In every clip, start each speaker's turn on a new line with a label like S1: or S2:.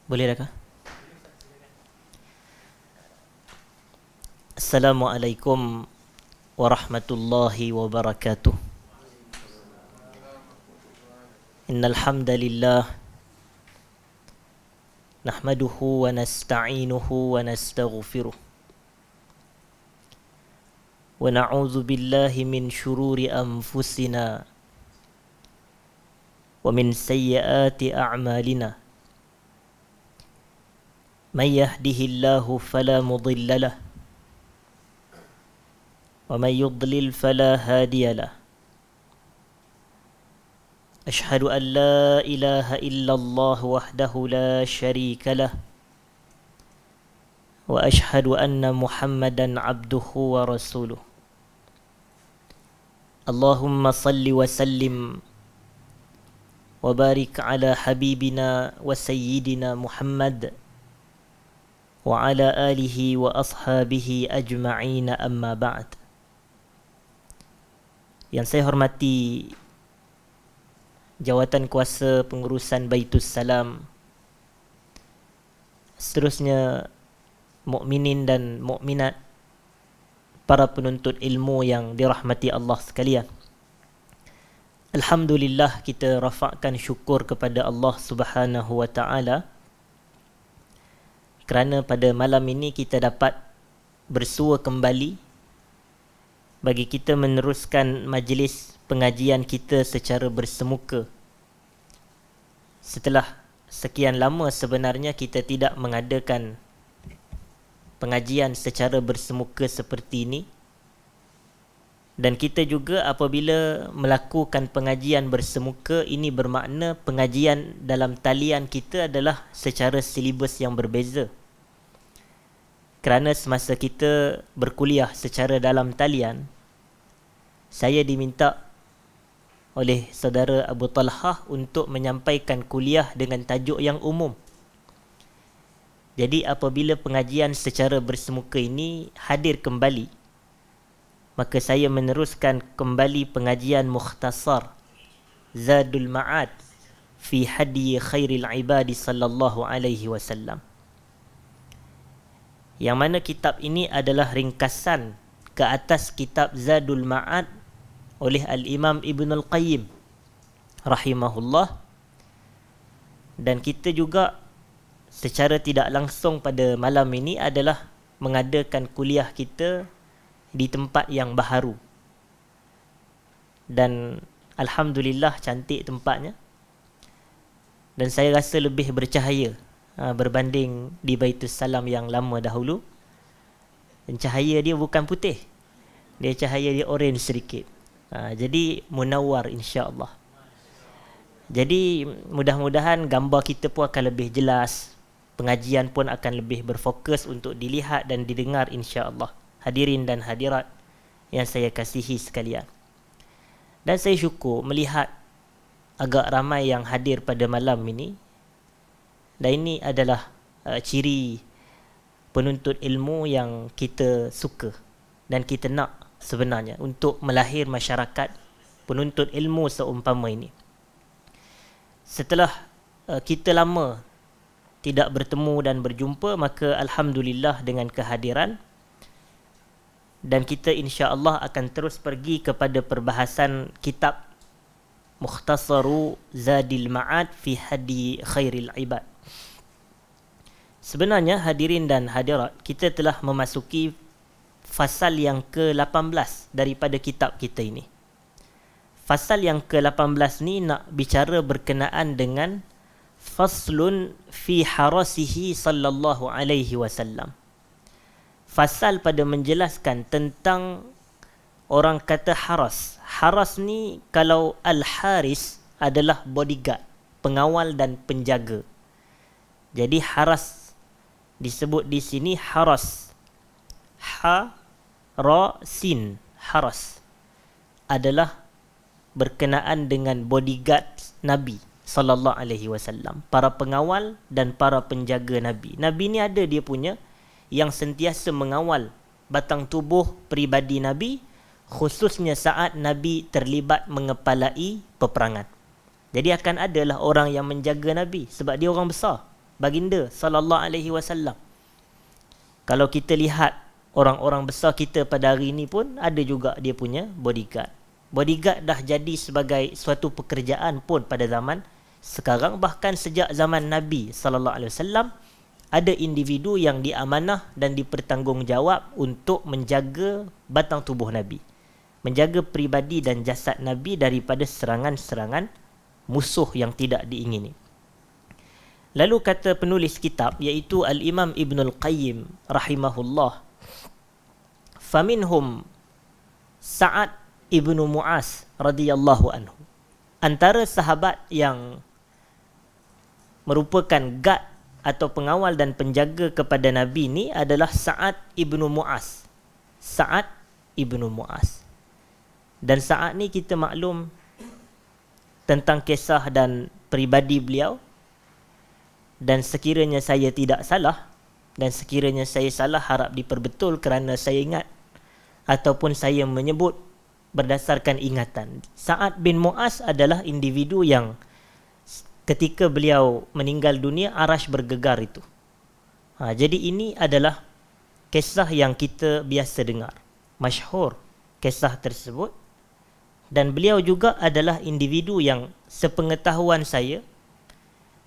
S1: Boleh dah kah? Assalamualaikum warahmatullahi wabarakatuh. Innal hamdalillah nahmaduhu wa nasta'inuhu wa nastaghfiruh wa na'udzu billahi min shururi anfusina wa min sayyiati a'malina. Man yahdihillahu fala mudilla lahu ومن يضلل فلا هادي له. أشهد أن لا إله إلا الله وحده لا شريك له وأشهد أن محمدا عبده ورسوله. اللهم صل وسلم وبارك على حبيبنا وسيدنا محمد وعلى آله وأصحابه أجمعين. أما بعد. Yang saya hormati Jawatan Kuasa Pengurusan Baitus Salam, seterusnya mukminin dan mukminat, para penuntut ilmu yang dirahmati Allah sekalian. Alhamdulillah, kita rafakkan syukur kepada Allah Subhanahu wa taala kerana pada malam ini kita dapat bersua kembali bagi kita meneruskan majlis pengajian kita secara bersemuka. Setelah sekian lama sebenarnya kita tidak mengadakan pengajian secara bersemuka seperti ini, dan kita juga apabila melakukan pengajian bersemuka ini bermakna pengajian dalam talian kita adalah secara silibus yang berbeza. Kerana semasa kita berkuliah secara dalam talian, saya diminta oleh saudara Abu Talhah untuk menyampaikan kuliah dengan tajuk yang umum. Jadi apabila pengajian secara bersemuka ini hadir kembali, maka saya meneruskan kembali pengajian mukhtasar Zadul Ma'ad fi Hadi Khairil Ibadi sallallahu alaihi wasallam, yang mana kitab ini adalah ringkasan ke atas kitab Zadul Ma'ad oleh Al-Imam Ibn Al-Qayyim rahimahullah. Dan kita juga secara tidak langsung pada malam ini adalah mengadakan kuliah kita di tempat yang baharu, dan Alhamdulillah cantik tempatnya, dan saya rasa lebih bercahaya berbanding di Baitus Salam yang lama dahulu. Dan cahaya dia bukan putih, dia cahaya dia orange sedikit. Jadi munawar insya-Allah. Jadi mudah-mudahan gambar kita pun akan lebih jelas, pengajian pun akan lebih berfokus untuk dilihat dan didengar insya-Allah. Hadirin dan hadirat yang saya kasihi sekalian. Dan saya syukur melihat agak ramai yang hadir pada malam ini. Dan ini adalah ciri penuntut ilmu yang kita suka dan kita nak sebenarnya untuk melahir masyarakat penuntut ilmu seumpama ini. Setelah kita lama tidak bertemu dan berjumpa, maka Alhamdulillah dengan kehadiran, dan kita insya-Allah akan terus pergi kepada perbahasan kitab Mukhtasaru Zadil Ma'ad fi Hadi Khairil Ibad. Sebenarnya hadirin dan hadirat, kita telah memasuki fasal yang ke-18 daripada kitab kita ini. Fasal yang ke-18 ni nak bicara berkenaan dengan faslun fi harasihi sallallahu alaihi wasallam. Fasal pada menjelaskan tentang orang kata haras. Haras ni kalau al-haris adalah bodyguard, pengawal dan penjaga. Jadi haras disebut di sini haras. Sin, haras adalah berkenaan dengan bodyguard Nabi sallallahu alaihi wasallam, para pengawal dan para penjaga Nabi. Nabi ni ada dia punya yang sentiasa mengawal batang tubuh peribadi Nabi, khususnya saat Nabi terlibat mengepalai peperangan. Jadi akan adalah orang yang menjaga Nabi sebab dia orang besar. baginda sallallahu alaihi wasallam. Kalau kita lihat orang-orang besar kita pada hari ini pun ada juga dia punya bodyguard. Bodyguard dah jadi sebagai suatu pekerjaan pun pada zaman sekarang, bahkan sejak zaman Nabi sallallahu alaihi wasallam ada individu yang diamanah dan dipertanggungjawab untuk menjaga batang tubuh Nabi, menjaga pribadi dan jasad Nabi daripada serangan-serangan musuh yang tidak diingini. Lalu kata penulis kitab iaitu Al-Imam Ibnul Qayyim rahimahullah, faminhum Sa'ad ibnu Mu'az radhiyallahu anhu. Antara sahabat yang merupakan guard atau pengawal dan penjaga kepada Nabi ni adalah Sa'ad ibnu Mu'az. Sa'ad ibnu Mu'az. Dan Sa'ad ni kita maklum tentang kisah dan peribadi beliau. Dan sekiranya saya tidak salah, dan sekiranya saya salah harap diperbetul kerana saya ingat ataupun saya menyebut berdasarkan ingatan. Sa'ad bin Mu'az adalah individu yang ketika beliau meninggal dunia, arasy bergegar itu. Jadi ini adalah kisah yang kita biasa dengar. Masyhur kisah tersebut. Dan beliau juga adalah individu yang sepengetahuan saya,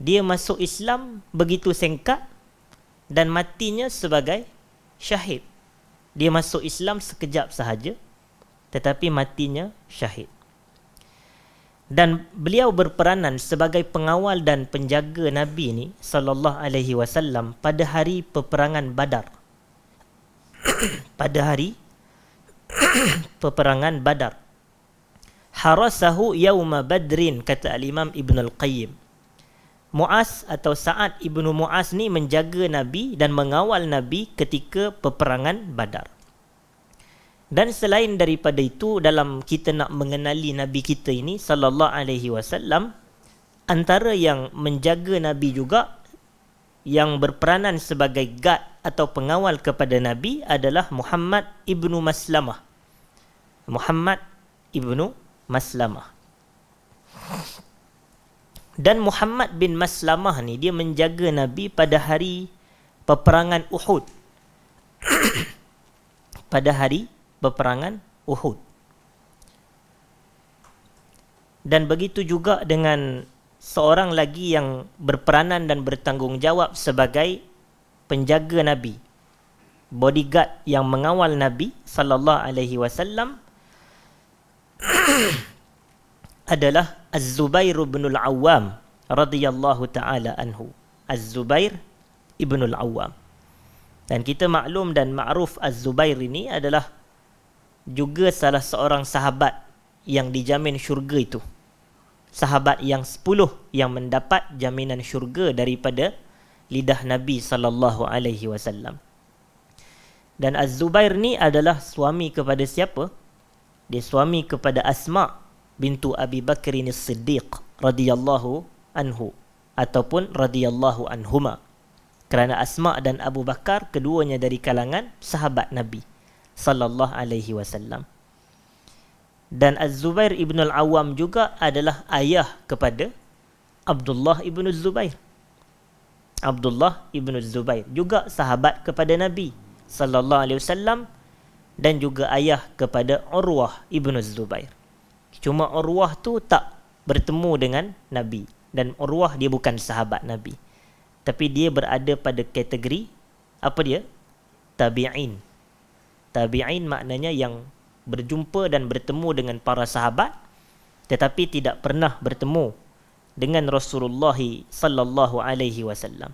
S1: dia masuk Islam begitu singkat dan matinya sebagai syahid. Dia masuk Islam sekejap sahaja, tetapi matinya syahid. Dan beliau berperanan sebagai pengawal dan penjaga Nabi ni sallallahu alaihi wasallam pada hari peperangan Badar. Pada hari peperangan Badar. Harasahu yauma Badrin, kata al-Imam Ibnul Qayyim. Mu'az atau Sa'ad ibnu Mu'az ni menjaga Nabi dan mengawal Nabi ketika peperangan Badar. Dan selain daripada itu, dalam kita nak mengenali Nabi kita ini sallallahu alaihi wasallam, antara yang menjaga Nabi juga, yang berperanan sebagai guard atau pengawal kepada Nabi adalah Muhammad ibnu Maslamah. Muhammad ibnu Maslamah. Dan Muhammad bin Maslamah ni dia menjaga Nabi pada hari peperangan Uhud. Pada hari peperangan Uhud. Dan begitu juga dengan seorang lagi yang berperanan dan bertanggungjawab sebagai penjaga Nabi, bodyguard yang mengawal Nabi sallallahu alaihi wasallam adalah Az-Zubair bin Al-Awwam radhiyallahu taala anhu. Az-Zubair ibn Al-Awwam. Dan kita maklum dan ma'ruf Az-Zubair ini adalah juga salah seorang sahabat yang dijamin syurga itu. Sahabat yang 10 yang mendapat jaminan syurga daripada lidah Nabi sallallahu alaihi wasallam. Dan Az-Zubair ni adalah suami kepada siapa? Dia suami kepada Asma bintu Abi Bakrin As-Siddiq radhiyallahu anhu ataupun radhiyallahu anhuma. Kerana Asma dan Abu Bakar keduanya dari kalangan sahabat Nabi sallallahu alaihi wasallam. Dan Az-Zubair ibn Al-Awwam juga adalah ayah kepada Abdullah ibn Zubair. Abdullah ibn Zubair juga sahabat kepada Nabi sallallahu alaihi wasallam dan juga ayah kepada Urwah ibn Zubair. Cuma Urwah tu tak bertemu dengan Nabi, dan Urwah dia bukan sahabat Nabi, tapi dia berada pada kategori apa dia? Tabi'in. Tabi'in maknanya yang berjumpa dan bertemu dengan para sahabat tetapi tidak pernah bertemu dengan Rasulullah sallallahu alaihi wasallam.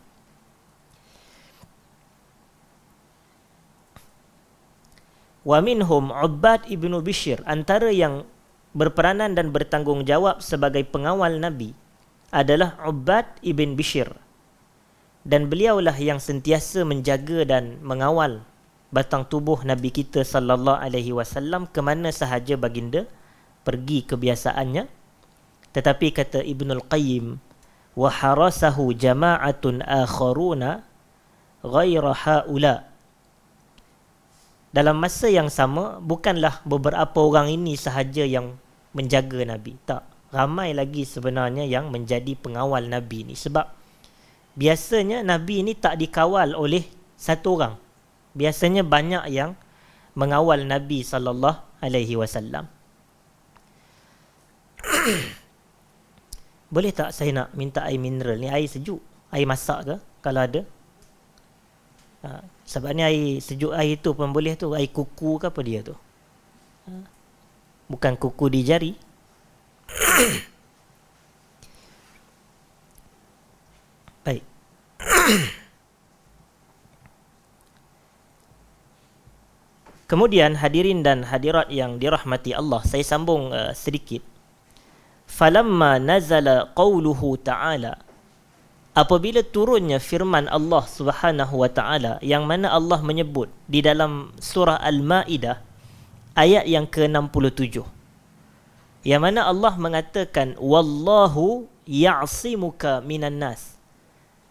S1: Wa minhum Ubbad ibn Bishr, antara yang berperanan dan bertanggungjawab sebagai pengawal Nabi adalah Ubbad ibn Bishr. Dan beliaulah yang sentiasa menjaga dan mengawal batang tubuh Nabi kita sallallahu alaihi wasallam ke mana sahaja baginda pergi kebiasaannya. Tetapi kata Ibnul Qayyim, wa harasahu jama'atun akharuna ghaira haula. Dalam masa yang sama, bukanlah beberapa orang ini sahaja yang menjaga Nabi. Tak, ramai lagi sebenarnya yang menjadi pengawal Nabi ni. Sebab biasanya Nabi ini tak dikawal oleh satu orang. Biasanya banyak yang mengawal Nabi sallallahu alaihi wasallam. Boleh tak saya nak minta air mineral ni, air sejuk, air masak ke kalau ada? Sebab ni air sejuk, air tu pun boleh tu, air kuku ke apa dia tu. Bukan kuku di jari. Baik. Kemudian hadirin dan hadirat yang dirahmati Allah, saya sambung sedikit. Falamma nazala qawluhu ta'ala, apabila turunnya firman Allah Subhanahu wa taala, yang mana Allah menyebut di dalam surah Al-Maidah ayat yang ke-67, yang mana Allah mengatakan wallahu ya'simuka minan nas,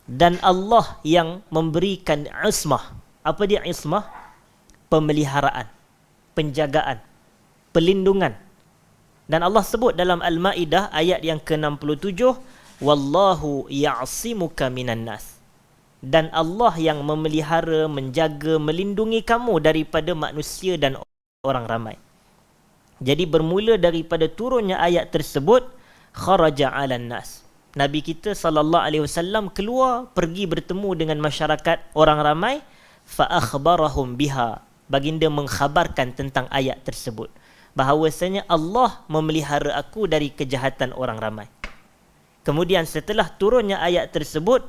S1: dan Allah yang memberikan ismah. Apa dia ismah? Pemeliharaan, penjagaan, pelindungan. Dan Allah sebut dalam Al-Maidah ayat yang ke-67, wallahu ya'simuka minan nas, dan Allah yang memelihara, menjaga, melindungi kamu daripada manusia dan orang ramai. Jadi bermula daripada turunnya ayat tersebut, kharaja 'alan nas, Nabi kita sallallahu alaihi wasallam keluar pergi bertemu dengan masyarakat orang ramai, fa akhbarahum biha, baginda mengkhabarkan tentang ayat tersebut, bahawasanya Allah memelihara aku dari kejahatan orang ramai. Kemudian setelah turunnya ayat tersebut,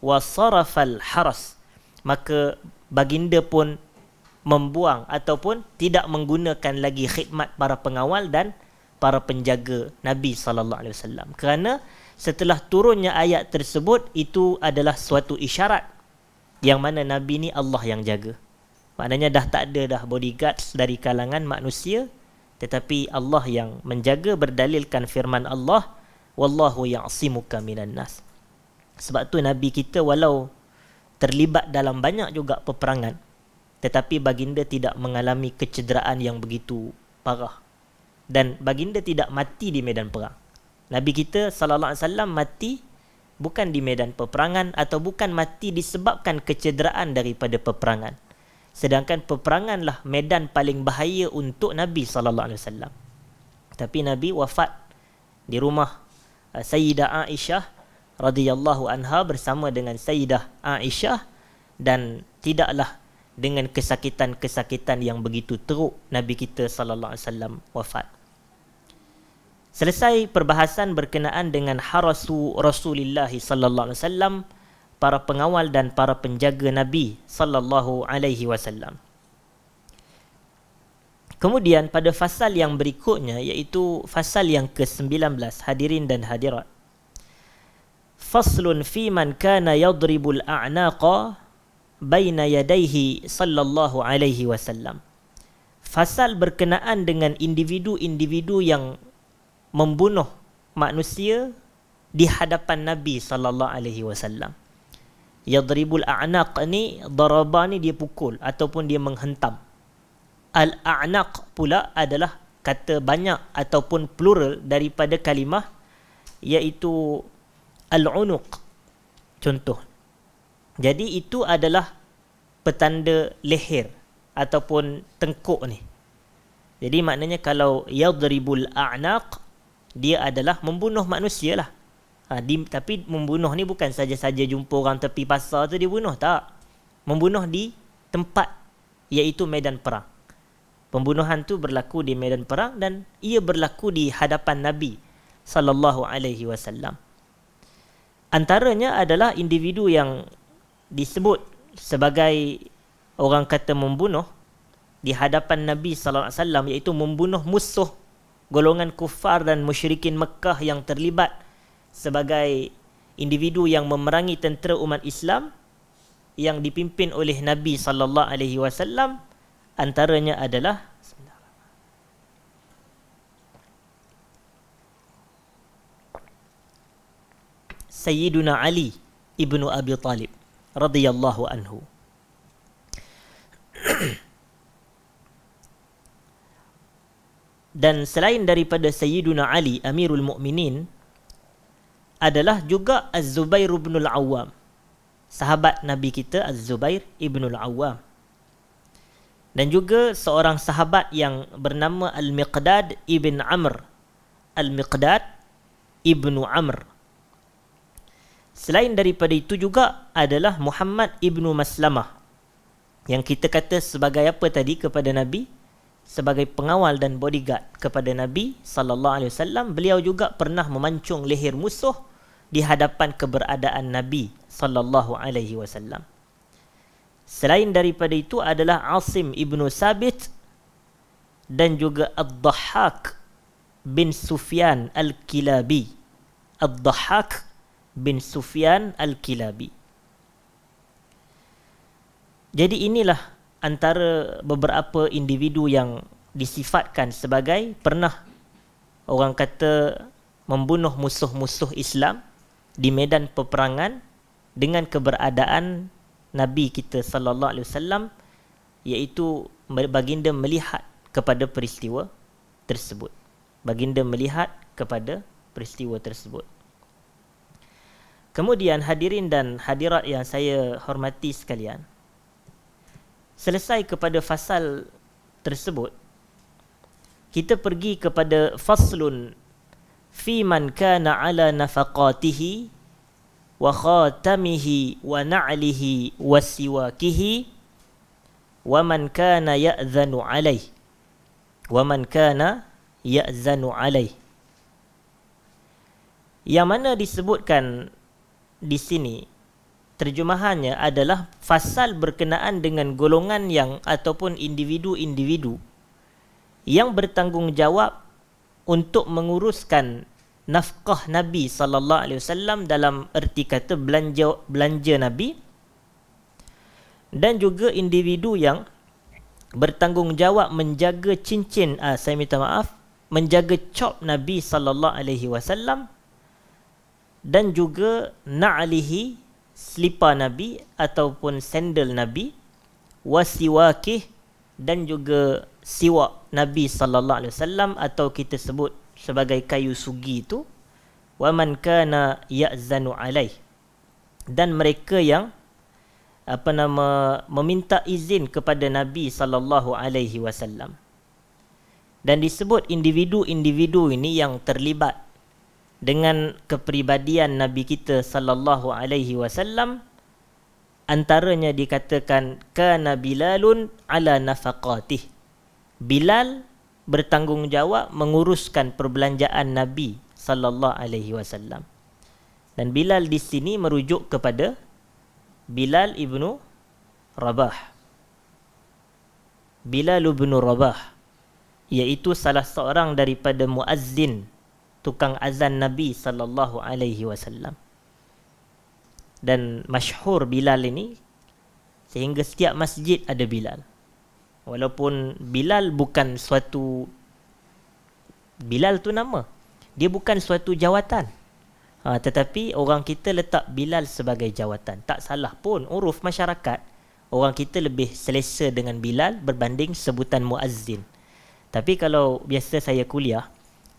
S1: wasarafal haras, maka baginda pun membuang ataupun tidak menggunakan lagi khidmat para pengawal dan para penjaga Nabi sallallahu alaihi wasallam, kerana setelah turunnya ayat tersebut itu adalah suatu isyarat yang mana Nabi ni Allah yang jaga. Maknanya dah tak ada dah bodyguards dari kalangan manusia, tetapi Allah yang menjaga, berdalilkan firman Allah, wallahu ya'simuka minan nas. Sebab tu Nabi kita walau terlibat dalam banyak juga peperangan, tetapi baginda tidak mengalami kecederaan yang begitu parah, dan baginda tidak mati di medan perang. Nabi kita sallallahu alaihi wasallam mati bukan di medan peperangan, atau bukan mati disebabkan kecederaan daripada peperangan. Sedangkan peperanganlah medan paling bahaya untuk Nabi sallallahu alaihi wasallam. Tapi Nabi wafat di rumah Sayyidah Aisyah radhiyallahu anha bersama dengan Sayyidah Aisyah, dan tidaklah dengan kesakitan-kesakitan yang begitu teruk Nabi kita sallallahu alaihi wasallam wafat. Selesai perbahasan berkenaan dengan harasu Rasulullah sallallahu alaihi wasallam, para pengawal dan para penjaga Nabi sallallahu alaihi wasallam. Kemudian pada fasal yang berikutnya, iaitu fasal yang ke-19, hadirin dan hadirat. Faslun fi man kana yadribul a'naqa baina yadayhi sallallahu alaihi wasallam. Fasal berkenaan dengan individu-individu yang membunuh manusia di hadapan Nabi sallallahu alaihi wasallam. Yadribul a'naq ni, daraba ni dia pukul ataupun dia menghentam. Al-a'naq pula adalah kata banyak ataupun plural daripada kalimah, iaitu al-unuq. Contoh. Jadi itu adalah petanda leher ataupun tengkuk ni. Jadi maknanya kalau yadribul a'naq, dia adalah membunuh manusia lah. Tapi membunuh ni bukan saja-saja jumpa orang tepi pasar tu dia bunuh, tak. Membunuh di tempat, iaitu medan perang. Pembunuhan tu berlaku di medan perang, dan ia berlaku di hadapan Nabi sallallahu alaihi wasallam. Antaranya adalah individu yang disebut sebagai orang kata membunuh di hadapan Nabi sallallahu alaihi wasallam, iaitu membunuh musuh golongan kufar dan musyrikin Mekah yang terlibat sebagai individu yang memerangi tentera umat Islam yang dipimpin oleh Nabi sallallahu alaihi wasallam. Antaranya adalah Sayyiduna Ali ibnu Abi Talib radhiyallahu anhu. Dan selain daripada Sayyiduna Ali Amirul Mukminin, adalah juga Az-Zubair bin Al-Awwam. sahabat Nabi kita Az-Zubair ibnul Awwam. Dan juga seorang sahabat yang bernama Al-Miqdad ibn Amr. Al-Miqdad ibnu Amr. Selain daripada itu juga adalah Muhammad ibnu Maslamah, yang kita kata sebagai apa tadi kepada Nabi? Sebagai pengawal dan bodyguard kepada Nabi sallallahu alaihi wasallam. Beliau juga pernah memancung leher musuh di hadapan keberadaan Nabi sallallahu alaihi wasallam. Selain daripada itu adalah Asim ibnu Sabit dan juga Ad-Dhahhak bin Sufyan Al-Kilabi. Ad-Dhahhak bin Sufyan Al-Kilabi. Jadi inilah antara beberapa individu yang disifatkan sebagai pernah orang kata membunuh musuh-musuh Islam di medan peperangan dengan keberadaan Nabi kita sallallahu alaihi wasallam, iaitu baginda melihat kepada peristiwa tersebut. Baginda melihat kepada peristiwa tersebut. Kemudian hadirin dan hadirat yang saya hormati sekalian, selesai kepada fasal tersebut, kita pergi kepada faslun fi man kana ala nafaqatihi wa khatamihi wa na'lihi wa siwakihi wa man kana ya'zanu alaih wa man kana ya'zanu alaih. Yang mana disebutkan di sini terjemahannya adalah fasal berkenaan dengan golongan yang ataupun individu-individu yang bertanggungjawab untuk menguruskan nafkah Nabi sallallahu alaihi wasallam, dalam erti kata belanja Nabi, dan juga individu yang bertanggungjawab menjaga cincin menjaga cop Nabi sallallahu alaihi wasallam, dan juga na'lihi, selipar Nabi ataupun sandal Nabi, wasiwakih, dan juga siwak Nabi sallallahu alaihi wasallam atau kita sebut sebagai kayu sugi itu, wa man kana ya'zanu alaih, dan mereka yang meminta izin kepada Nabi sallallahu alaihi wasallam. Dan disebut individu-individu ini yang terlibat dengan kepribadian Nabi kita sallallahu alaihi wasallam, antaranya dikatakan kana Bilalun ala nafaqatih. Bilal bertanggungjawab menguruskan perbelanjaan Nabi sallallahu alaihi wasallam. Dan Bilal di sini merujuk kepada Bilal ibnu Rabah. Bilal ibnu Rabah, iaitu salah seorang daripada muazzin, tukang azan Nabi sallallahu alaihi wasallam. Dan masyhur Bilal ini sehingga setiap masjid ada Bilal. Walaupun Bilal bukan suatu, Bilal tu nama, dia bukan suatu jawatan, tetapi orang kita letak Bilal sebagai jawatan. Tak salah pun, uruf masyarakat orang kita lebih selesa dengan Bilal berbanding sebutan muazzin. Tapi kalau biasa saya kuliah,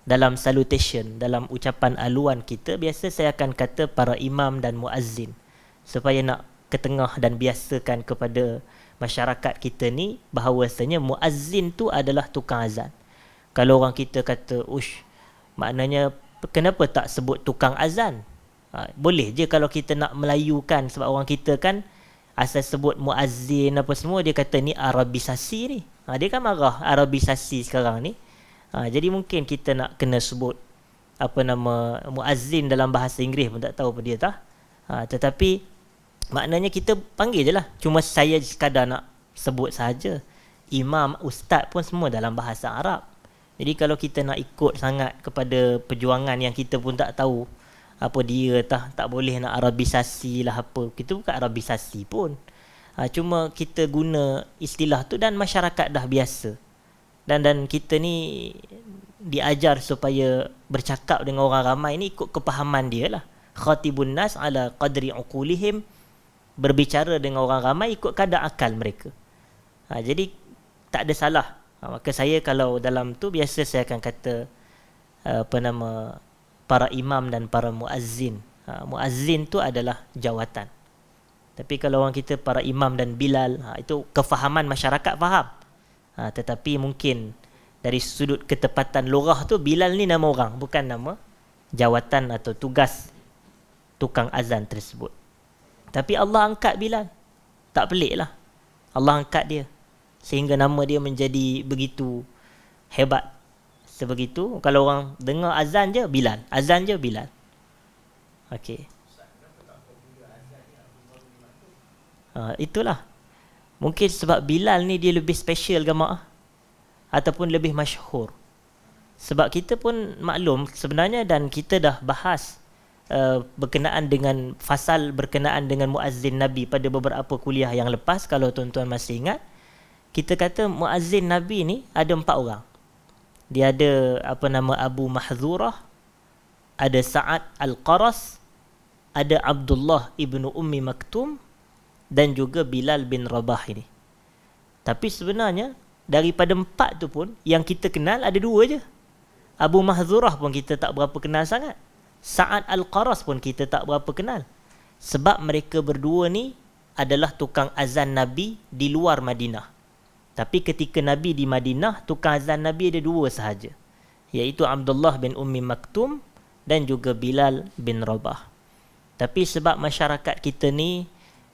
S1: dalam salutation, dalam ucapan aluan kita, biasa saya akan kata para imam dan muazzin, supaya nak ke tengah dan biasakan kepada masyarakat kita ni bahawasanya muazzin tu adalah tukang azan. Kalau orang kita kata, maknanya kenapa tak sebut tukang azan? Boleh je kalau kita nak melayukan, sebab orang kita kan asal sebut muazzin apa semua, dia kata ni Arabisasi ni. Dia kan marah Arabisasi sekarang ni. Jadi mungkin kita nak kena sebut muazzin dalam bahasa Inggeris pun tak tahu apa dia tak. Tetapi maknanya kita panggil je lah. Cuma saya sekadar nak sebut saja. Imam, ustaz pun semua dalam bahasa Arab. Jadi kalau kita nak ikut sangat kepada perjuangan yang kita pun tak tahu apa dia, tak boleh nak Arabisasi lah apa. Kita bukan Arabisasi pun. Cuma kita guna istilah tu dan masyarakat dah biasa. Dan kita ni diajar supaya bercakap dengan orang ramai ni ikut kepahaman dia lah. Khatibun nas ala qadri uqulihim, berbicara dengan orang ramai ikut kadar akal mereka. Jadi tak ada salah. Maka saya kalau dalam tu biasa saya akan kata para imam dan para muazzin. Muazzin tu adalah jawatan. Tapi kalau orang kita para imam dan Bilal, itu kefahaman masyarakat faham. Tetapi mungkin dari sudut ketepatan lorah tu, Bilal ni nama orang, bukan nama jawatan atau tugas tukang azan tersebut. Tapi Allah angkat Bilal. Tak pelik lah. Allah angkat dia. Sehingga nama dia menjadi begitu hebat. Sebegitu, kalau orang dengar azan je, Bilal. Azan je, Bilal. Okey. Itulah. Mungkin sebab Bilal ni dia lebih special jemaah. Ataupun lebih masyhur. Sebab kita pun maklum sebenarnya, dan kita dah bahas berkenaan dengan fasal berkenaan dengan muazzin Nabi pada beberapa kuliah yang lepas, kalau tuan-tuan masih ingat. Kita kata muazzin Nabi ni ada 4 orang. Dia ada Abu Mahzurah, ada Sa'ad Al-Qaras, ada Abdullah ibnu Ummi Maktum, dan juga Bilal bin Rabah ini. Tapi sebenarnya daripada 4 tu pun yang kita kenal ada 2 je. Abu Mahzurah pun kita tak berapa kenal sangat. Sa'ad Al-Qaras pun kita tak berapa kenal. Sebab mereka berdua ni adalah tukang azan Nabi di luar Madinah. Tapi ketika Nabi di Madinah, tukang azan Nabi ada 2 sahaja, iaitu Abdullah bin Ummi Maktum dan juga Bilal bin Rabah. Tapi sebab masyarakat kita ni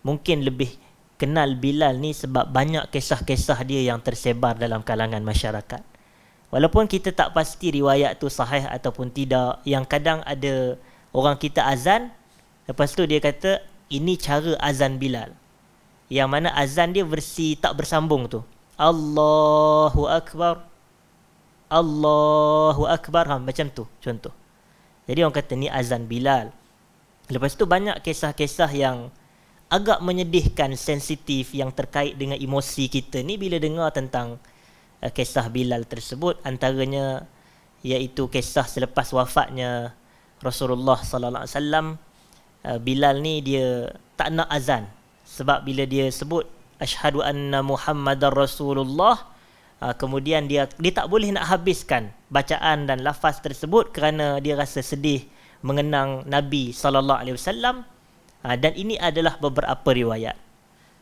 S1: mungkin lebih kenal Bilal ni sebab banyak kisah-kisah dia yang tersebar dalam kalangan masyarakat. Walaupun kita tak pasti riwayat tu sahih ataupun tidak, yang kadang ada orang kita azan, lepas tu dia kata ini cara azan Bilal, yang mana azan dia versi tak bersambung tu, Allahu Akbar, Allahu Akbar, macam tu contoh. Jadi orang kata ni azan Bilal. Lepas tu banyak kisah-kisah yang agak menyedihkan, sensitif, yang terkait dengan emosi kita ni bila dengar tentang kisah Bilal tersebut. Antaranya iaitu kisah selepas wafatnya Rasulullah sallallahu alaihi wasallam. Bilal ni dia tak nak azan sebab bila dia sebut asyhadu anna Muhammadar Rasulullah, kemudian dia tak boleh nak habiskan bacaan dan lafaz tersebut kerana dia rasa sedih mengenang Nabi sallallahu alaihi wasallam. Dan ini adalah beberapa riwayat.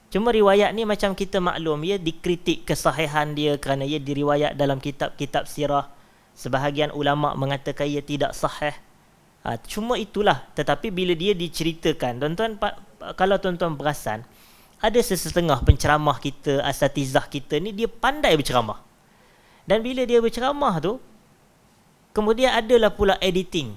S1: Cuma riwayat ni macam kita maklum, ia dikritik kesahihan dia kerana ia diriwayat dalam kitab-kitab sirah. Sebahagian ulama mengatakan ia tidak sahih. Cuma itulah, tetapi bila dia diceritakan, tuan-tuan, kalau tuan-tuan perasan, ada sesetengah penceramah kita, asatizah kita ni, dia pandai berceramah. Dan bila dia berceramah tu, kemudian adalah pula editing.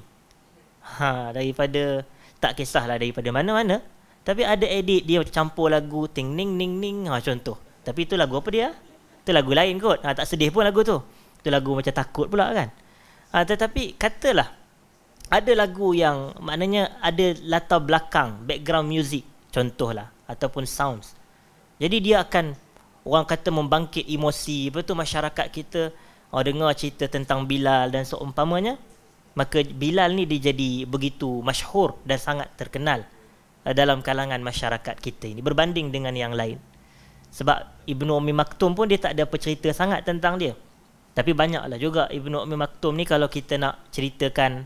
S1: Daripada, tak kisahlah daripada mana-mana, tapi ada edit, dia campur lagu ting ning ning ning, contoh. Tapi itu lagu apa dia? Itu lagu lain kot. Tak sedih pun lagu tu. Itu lagu macam takut pula kan. Tetapi katalah ada lagu yang maknanya ada latar belakang, background music contohlah, ataupun sounds. Jadi dia akan, orang kata, membangkit emosi. Lepas tu masyarakat kita dengar cerita tentang Bilal dan seumpamanya. Maka Bilal ni dia jadi begitu masyhur dan sangat terkenal dalam kalangan masyarakat kita ini berbanding dengan yang lain. Sebab Ibnu Ummi Maktum pun dia tak ada apa cerita sangat tentang dia. Tapi banyaklah juga Ibnu Ummi Maktum ni, kalau kita nak ceritakan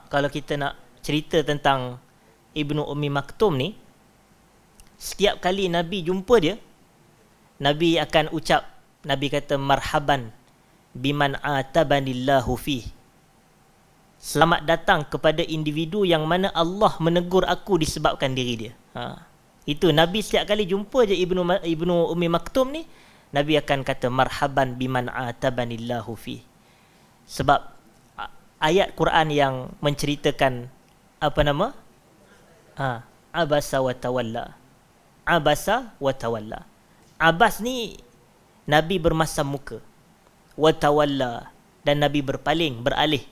S1: kalau kita nak cerita tentang Ibnu Ummi Maktum ni, setiap kali Nabi jumpa dia, Nabi akan ucap, Nabi kata marhaban biman atabanillahu fih. Selamat datang kepada individu yang mana Allah menegur aku disebabkan diri dia. Itu Nabi setiap kali jumpa je Ibnu Ummi Maktum ni, Nabi akan kata marhaban biman atabanillahu fih. Sebab ayat Quran yang menceritakan abasa wa tawalla. Abasa wa tawalla. Abas ni Nabi bermasam muka. Wa tawalla, dan Nabi beralih.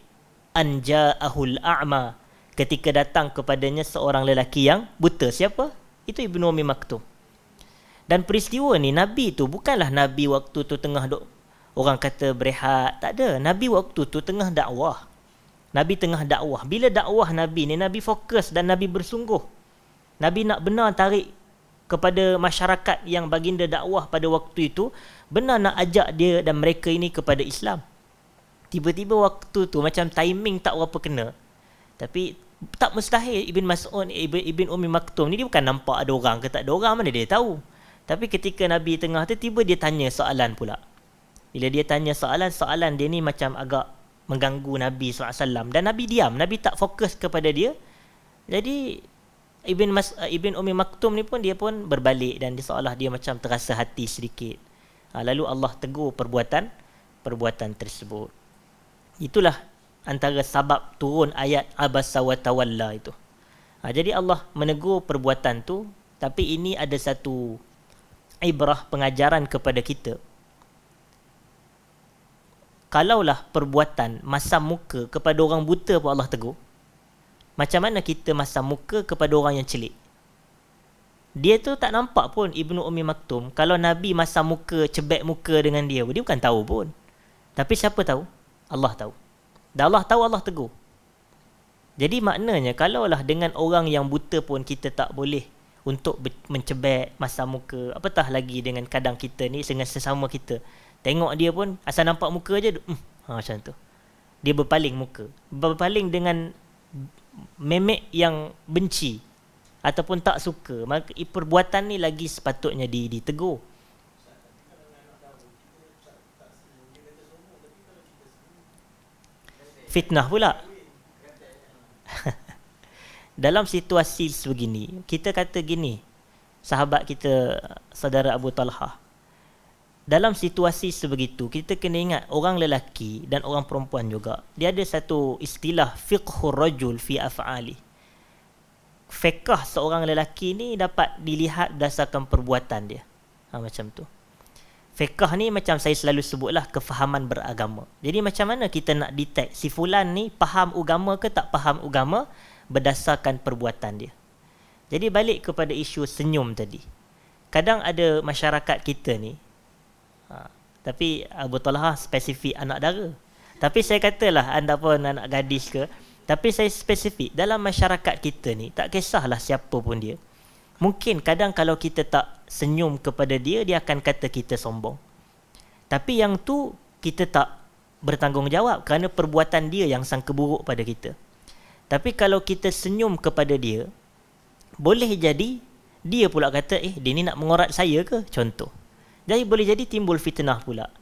S1: An ja'ahul a'ma, ketika datang kepadanya seorang lelaki yang buta. Siapa? Itu Ibnu Ummi Maktum. Dan peristiwa ni, Nabi tu bukanlah Nabi waktu tu tengah orang kata berehat. Tak ada. Nabi waktu tu tengah dakwah. Nabi tengah dakwah. Bila dakwah Nabi ni, Nabi fokus dan Nabi bersungguh. Nabi nak benar tarik kepada masyarakat yang baginda dakwah pada waktu itu, benar nak ajak dia dan mereka ini kepada Islam. Tiba-tiba waktu tu macam timing tak berapa kena. Tapi Tak mustahil Ibn Mas'ud, Ibn Ummi Maktum ni dia bukan nampak ada orang ke tak ada orang, mana dia tahu. Tapi ketika Nabi tengah tu, tiba dia tanya soalan pula. Bila dia tanya soalan dia ni macam agak mengganggu Nabi SAW. Dan Nabi diam, Nabi tak fokus kepada dia. Jadi Ibn Ummi Maktum ni pun dia pun berbalik dan dia seolah dia macam terasa hati sedikit. Lalu Allah tegur perbuatan tersebut. Itulah antara sebab turun ayat abasa wa tawalla itu. Jadi Allah menegur perbuatan tu, tapi ini ada satu ibrah, pengajaran kepada kita. Kalaulah perbuatan masam muka kepada orang buta pun Allah tegur, macam mana kita masam muka kepada orang yang celik? Dia tu tak nampak pun Ibnu Ummi Maktum. Kalau Nabi masam muka, cebek muka dengan dia bukan tahu pun. Tapi siapa tahu? Allah tahu. Dan Allah tahu, Allah tegur. Jadi maknanya kalaulah dengan orang yang buta pun kita tak boleh untuk mencebek masam muka, apatah lagi dengan kadang kita ni dengan sesama kita. Tengok dia pun asal nampak muka je macam tu. Dia berpaling muka. Berpaling dengan memek yang benci ataupun tak suka. Maka perbuatan ni lagi sepatutnya ditegur. Fitnah pula. Dalam situasi sebegini, kita kata gini, sahabat kita, saudara Abu Talha, dalam situasi sebegitu, kita kena ingat orang lelaki dan orang perempuan juga, dia ada satu istilah fiqhur rajul fi af'ali. Fiqh seorang lelaki ni dapat dilihat berdasarkan perbuatan dia. Macam tu. Fiqh ni macam saya selalu sebutlah kefahaman beragama. Jadi macam mana kita nak detect si fulan ni faham agama ke tak faham agama berdasarkan perbuatan dia. Jadi balik kepada isu senyum tadi. Kadang ada masyarakat kita ni, tapi Abu Talha spesifik anak dara. Tapi saya katalah anda pun anak gadis ke, tapi saya spesifik dalam masyarakat kita ni, tak kisahlah siapa pun dia. Mungkin kadang kalau kita tak senyum kepada dia, dia akan kata kita sombong. Tapi yang tu kita tak bertanggungjawab kerana perbuatan dia yang sangka buruk pada kita. Tapi kalau kita senyum kepada dia, boleh jadi dia pula kata, dia ni nak mengorat saya ke? Contoh. Jadi boleh jadi timbul fitnah pula.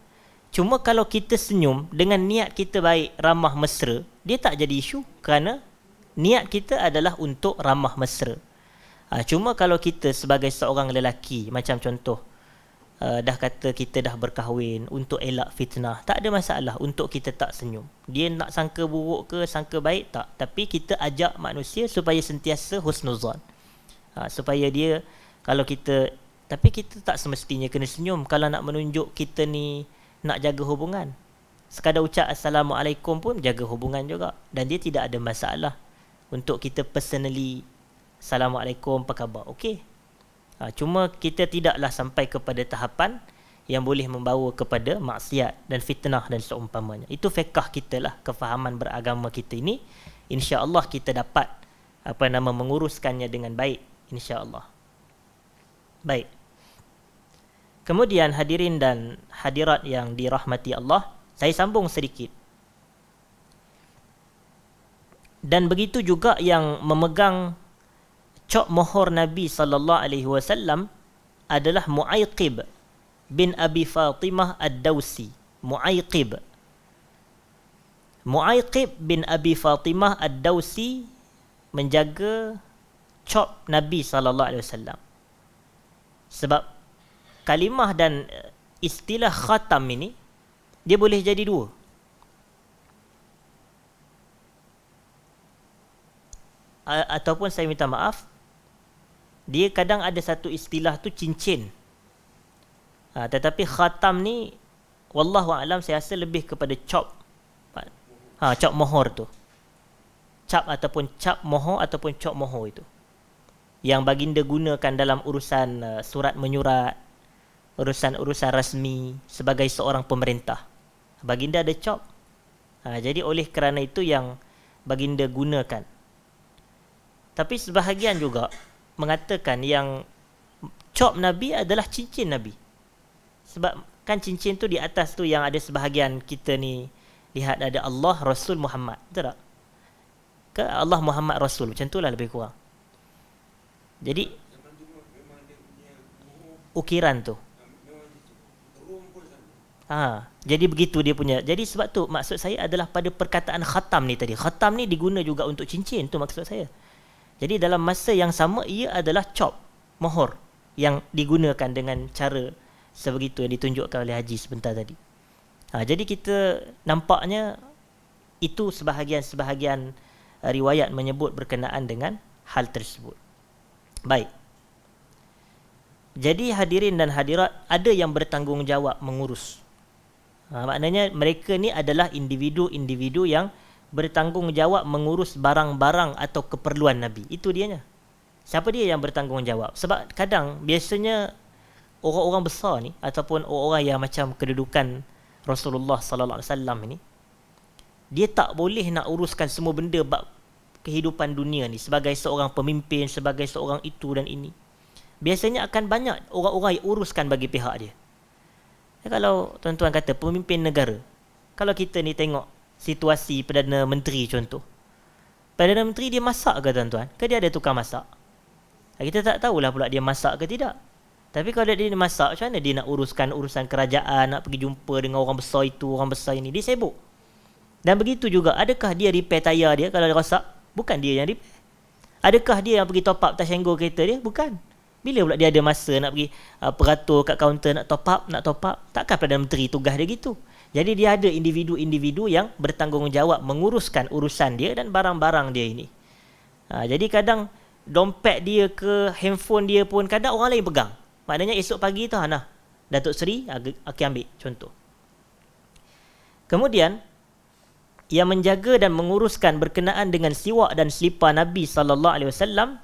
S1: Cuma kalau kita senyum dengan niat kita baik, ramah mesra, dia tak jadi isu kerana niat kita adalah untuk ramah mesra. Cuma kalau kita sebagai seorang lelaki, macam contoh, dah kata kita dah berkahwin untuk elak fitnah, tak ada masalah untuk kita tak senyum. Dia nak sangka buruk ke sangka baik tak, tapi kita ajak manusia supaya sentiasa husnuzan. Supaya dia, kalau kita, tapi kita tak semestinya kena senyum kalau nak menunjuk kita ni nak jaga hubungan. Sekadar ucap Assalamualaikum pun jaga hubungan juga, dan dia tidak ada masalah untuk kita personally Assalamualaikum, apa khabar? Okey. Cuma kita tidaklah sampai kepada tahapan yang boleh membawa kepada maksiat dan fitnah dan seumpamanya. Itu fiqh kita lah, kefahaman beragama kita ini. InsyaAllah kita dapat menguruskannya dengan baik, insyaAllah. Baik. Kemudian hadirin dan hadirat yang dirahmati Allah, saya sambung sedikit. Dan begitu juga yang memegang cop mohor Nabi SAW adalah Mu'ayqib bin Abi Fatimah Ad-Dawsi. Mu'ayqib bin Abi Fatimah Ad-Dawsi menjaga cop Nabi SAW. Sebab kalimah dan istilah khatam ini, dia boleh jadi dua. Ataupun saya minta maaf, dia kadang ada satu istilah tu cincin. Tetapi khatam ni, wallahu a'lam, saya rasa lebih kepada cop. Cop mohor tu. Cap ataupun cap mohor ataupun cop mohor itu. Yang baginda gunakan dalam urusan surat menyurat, urusan-urusan rasmi sebagai seorang pemerintah. Baginda ada cop. Jadi oleh kerana itu yang baginda gunakan. Tapi sebahagian juga mengatakan yang cop Nabi adalah cincin Nabi. Sebab kan cincin tu di atas tu yang ada sebahagian kita ni lihat ada Allah, Rasul Muhammad. Betul tak? ke Allah Muhammad Rasul. Macam itulah lebih kurang. Jadi ukiran tu. Jadi begitu dia punya. Jadi sebab tu maksud saya adalah pada perkataan khatam ni tadi. Khatam ni diguna juga untuk cincin, tu maksud saya. Jadi dalam masa yang sama ia adalah chop, mohor yang digunakan dengan cara sebegitu yang ditunjukkan oleh Haji sebentar tadi. Jadi kita nampaknya itu sebahagian riwayat menyebut berkenaan dengan hal tersebut. Baik. Jadi hadirin dan hadirat, ada yang bertanggungjawab mengurus. Maknanya mereka ni adalah individu-individu yang bertanggungjawab mengurus barang-barang atau keperluan Nabi. Itu dianya. Siapa dia yang bertanggungjawab? Sebab kadang biasanya orang-orang besar ni ataupun orang-orang yang macam kedudukan Rasulullah sallallahu alaihi wasallam ini, dia tak boleh nak uruskan semua benda bab kehidupan dunia ni sebagai seorang pemimpin, sebagai seorang itu dan ini. Biasanya akan banyak orang-orang yang uruskan bagi pihak dia. Kalau tuan-tuan kata pemimpin negara, kalau kita ni tengok situasi Perdana Menteri contoh, Perdana Menteri dia masak ke tuan-tuan? Ke dia ada tukang masak? Kita tak tahulah pula dia masak ke tidak. Tapi kalau dia masak, macam mana dia nak uruskan urusan kerajaan, nak pergi jumpa dengan orang besar itu, orang besar ini? Dia sibuk. Dan begitu juga, adakah dia repair tayar dia kalau dia rosak? Bukan dia yang repair. Adakah dia yang pergi top up Tashengo kereta dia? Bukan. Bila pula dia ada masa nak pergi peratur kat kaunter nak top up? Takkan Perdana Menteri tugas dia gitu. Jadi dia ada individu-individu yang bertanggungjawab menguruskan urusan dia dan barang-barang dia ini. Jadi kadang dompet dia ke handphone dia pun kadang orang lain pegang. Maknanya esok pagi tu nah Datuk Seri akan ambil contoh. Kemudian yang menjaga dan menguruskan berkenaan dengan siwak dan selipar Nabi sallallahu alaihi wasallam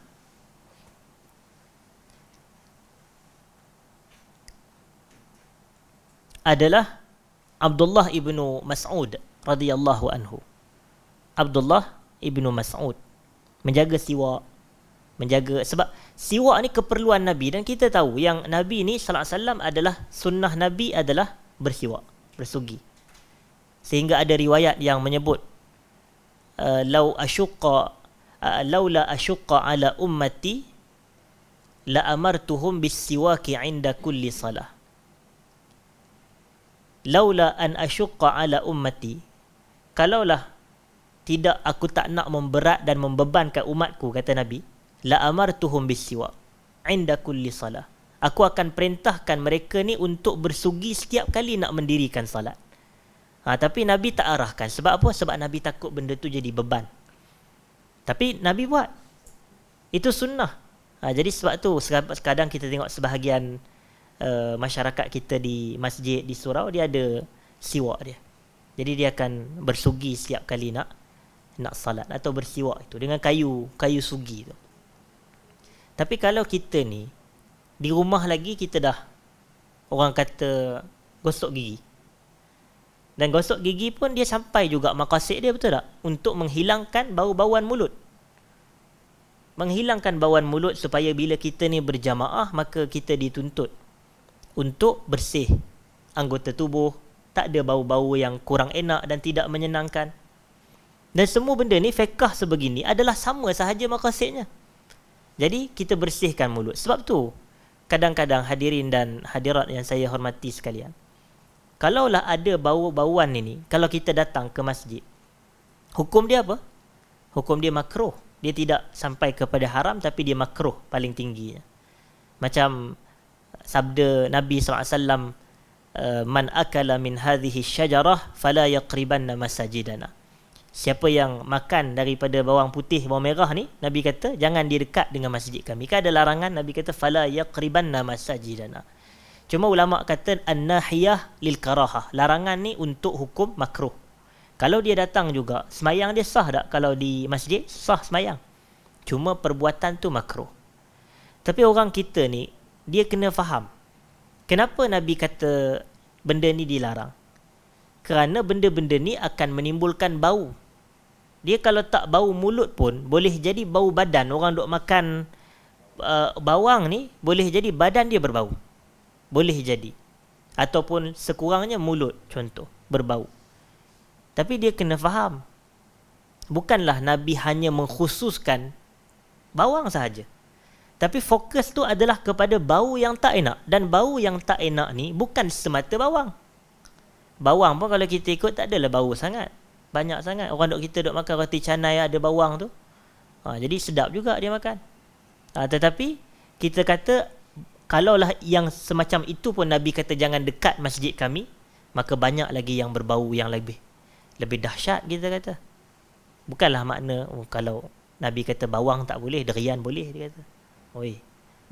S1: adalah Abdullah ibnu Mas'ud radhiyallahu anhu. Abdullah ibnu Mas'ud menjaga siwak, menjaga, sebab siwak ni keperluan Nabi dan kita tahu yang Nabi ni sallallahu alaihi wasallam adalah sunnah Nabi adalah bersiwak, bersugi. Sehingga ada riwayat yang menyebut laula asyqa ala ummati la amartuhum bis-siwaki 'inda kulli salah. Laula an asyqa ala ummati, kalaulah tidak aku tak nak memberat dan membebankan umatku, kata Nabi, la amartuhum bis-siwak 'inda kulli salah. Aku akan perintahkan mereka ni untuk bersugi setiap kali nak mendirikan salat. Tapi Nabi tak arahkan. Sebab apa? Sebab Nabi takut benda tu jadi beban. Tapi Nabi buat. Itu sunnah. Jadi sebab tu kadang kita tengok sebahagian masyarakat kita di masjid, di surau, dia ada siwak dia. Jadi dia akan bersugi setiap kali nak salat atau bersiwak itu dengan kayu sugi tu. Tapi kalau kita ni di rumah lagi, kita dah orang kata gosok gigi. Dan gosok gigi pun dia sampai juga maqasid dia, betul tak? Untuk menghilangkan bau-bauan mulut. Menghilangkan bauan mulut supaya bila kita ni berjamaah, maka kita dituntut untuk bersih anggota tubuh, tak ada bau-bau yang kurang enak dan tidak menyenangkan. Dan semua benda ni fiqh sebegini adalah sama sahaja maqasidnya. Jadi kita bersihkan mulut. Sebab tu kadang-kadang hadirin dan hadirat yang saya hormati sekalian, kalaulah ada bau-bauan ini, kalau kita datang ke masjid, hukum dia apa? Hukum dia makruh. Dia tidak sampai kepada haram, tapi dia makruh paling tingginya. Macam sabda Nabi SAW, man akala min hadhihi syajarah fala yaqribanna masajidana. Siapa yang makan daripada bawang putih, bawang merah ni, Nabi kata jangan dia dekat dengan masjid kami. Kan ada larangan, Nabi kata fala yaqribanna masajidana. Cuma ulama kata an-nahiyah lil karahah. Larangan ni untuk hukum makruh. Kalau dia datang juga, semayang dia sah tak? Kalau di masjid, sah semayang. Cuma perbuatan tu makruh. Tapi orang kita ni, dia kena faham. Kenapa Nabi kata benda ni dilarang? Kerana benda-benda ni akan menimbulkan bau. Dia kalau tak bau mulut pun, boleh jadi bau badan. Orang duk makan bawang ni, boleh jadi badan dia berbau. Boleh jadi. Ataupun sekurangnya mulut, contoh, berbau. Tapi dia kena faham bukanlah Nabi hanya mengkhususkan bawang sahaja. Tapi fokus tu adalah kepada bau yang tak enak. Dan bau yang tak enak ni bukan semata bawang. Bawang pun kalau kita ikut tak adalah bau sangat. Banyak sangat. Orang kita duk makan roti canai ada bawang tu. Jadi sedap juga dia makan. Tetapi kita kata kalaulah yang semacam itu pun Nabi kata jangan dekat masjid kami, maka banyak lagi yang berbau yang lebih dahsyat kita kata. Bukanlah makna kalau Nabi kata bawang tak boleh, derian boleh dia kata. Oi,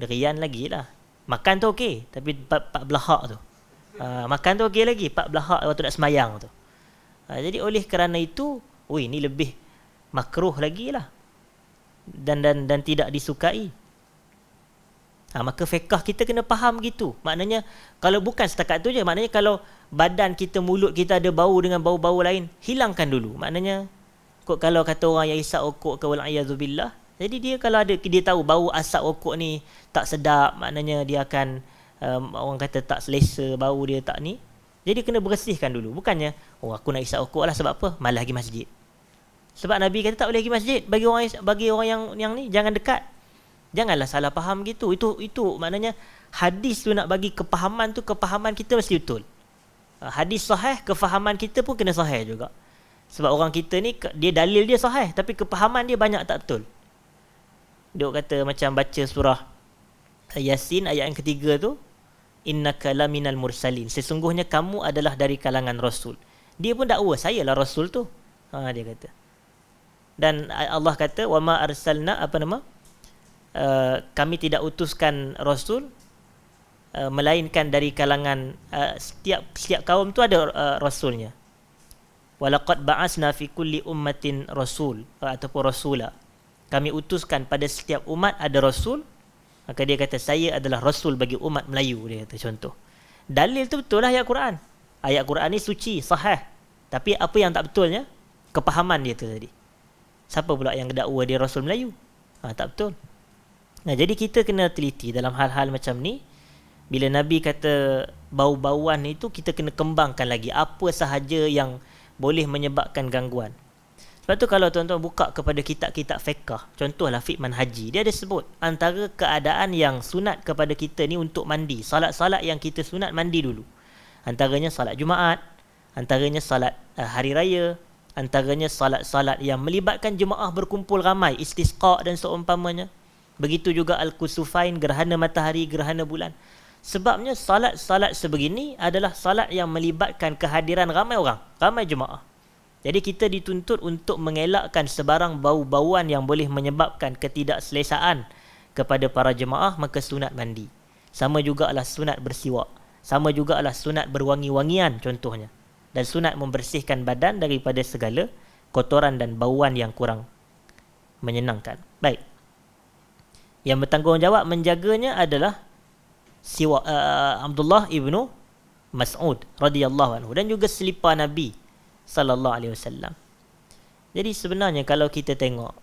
S1: derian lagi lah. Makan tu okey, tapi pak belahak tu. Makan tu okey lagi, pak belahak waktu nak semayang tu. Jadi oleh kerana itu, ni lebih makruh lagi lah. Dan tidak disukai. Maka fiqh kita kena faham gitu. Maknanya kalau bukan setakat tu je, maknanya kalau badan kita, mulut kita ada bau dengan bau-bau lain, hilangkan dulu. Maknanya kalau kata orang yang isap okok ke wal'iyadzubillah, jadi dia kalau ada, dia tahu bau asap okok ni tak sedap, maknanya dia akan orang kata tak selesa, bau dia tak ni. Jadi kena bersihkan dulu. Bukannya aku nak isap okok lah, sebab apa? Malas pergi masjid. Sebab Nabi kata tak boleh pergi masjid. Bagi orang yang ni jangan dekat. Janganlah salah faham gitu. Itu maknanya hadis tu nak bagi kepahaman tu, kepahaman kita mesti betul. Hadis sahih, kefahaman kita pun kena sahih juga. Sebab orang kita ni dia dalil dia sahih, tapi kepahaman dia banyak tak betul. Dia kata macam baca surah Yasin ayat yang ketiga tu, innaka laminal mursalin, sesungguhnya kamu adalah dari kalangan rasul. Dia pun dakwa saya lah rasul tu. Dia kata. Dan Allah kata wama arsalna kami tidak utuskan rasul melainkan dari kalangan setiap kaum tu ada rasulnya. Walaqad ba'asna fi kulli ummatin rasul ataupun rasula. Kami utuskan pada setiap umat ada rasul. Maka dia kata saya adalah rasul bagi umat Melayu, dia kata contoh. Dalil tu betul lah ayat Quran. Ayat Quran ni suci, sahih. Tapi apa yang tak betulnya? Kepahaman dia tu tadi. Siapa pula yang dakwa dia rasul Melayu? Tak betul. Jadi kita kena teliti dalam hal-hal macam ni. Bila Nabi kata bau-bauan itu, kita kena kembangkan lagi apa sahaja yang boleh menyebabkan gangguan. Sebab tu kalau tuan-tuan buka kepada kitab-kitab fiqh, contohlah fiqh manhaji, dia ada sebut antara keadaan yang sunat kepada kita ni untuk mandi, salat-salat yang kita sunat mandi dulu. Antaranya salat Jumaat, antaranya salat hari raya, antaranya salat-salat yang melibatkan jemaah berkumpul ramai, istisqa dan seumpamanya. Begitu juga al-kusufain, gerhana matahari, gerhana bulan. Sebabnya salat-salat sebegini adalah salat yang melibatkan kehadiran ramai orang, ramai jemaah. Jadi kita dituntut untuk mengelakkan sebarang bau-bauan yang boleh menyebabkan ketidakselesaan kepada para jemaah, maka sunat mandi. Sama jugalah sunat bersiwak. Sama jugalah sunat berwangi-wangian contohnya. Dan sunat membersihkan badan daripada segala kotoran dan bauan yang kurang menyenangkan. Baik. Yang bertanggungjawab menjaganya adalah siwak Abdullah ibnu Mas'ud radhiyallahu anhu dan juga selipar Nabi sallallahu alaihi wasallam. Jadi sebenarnya kalau kita tengok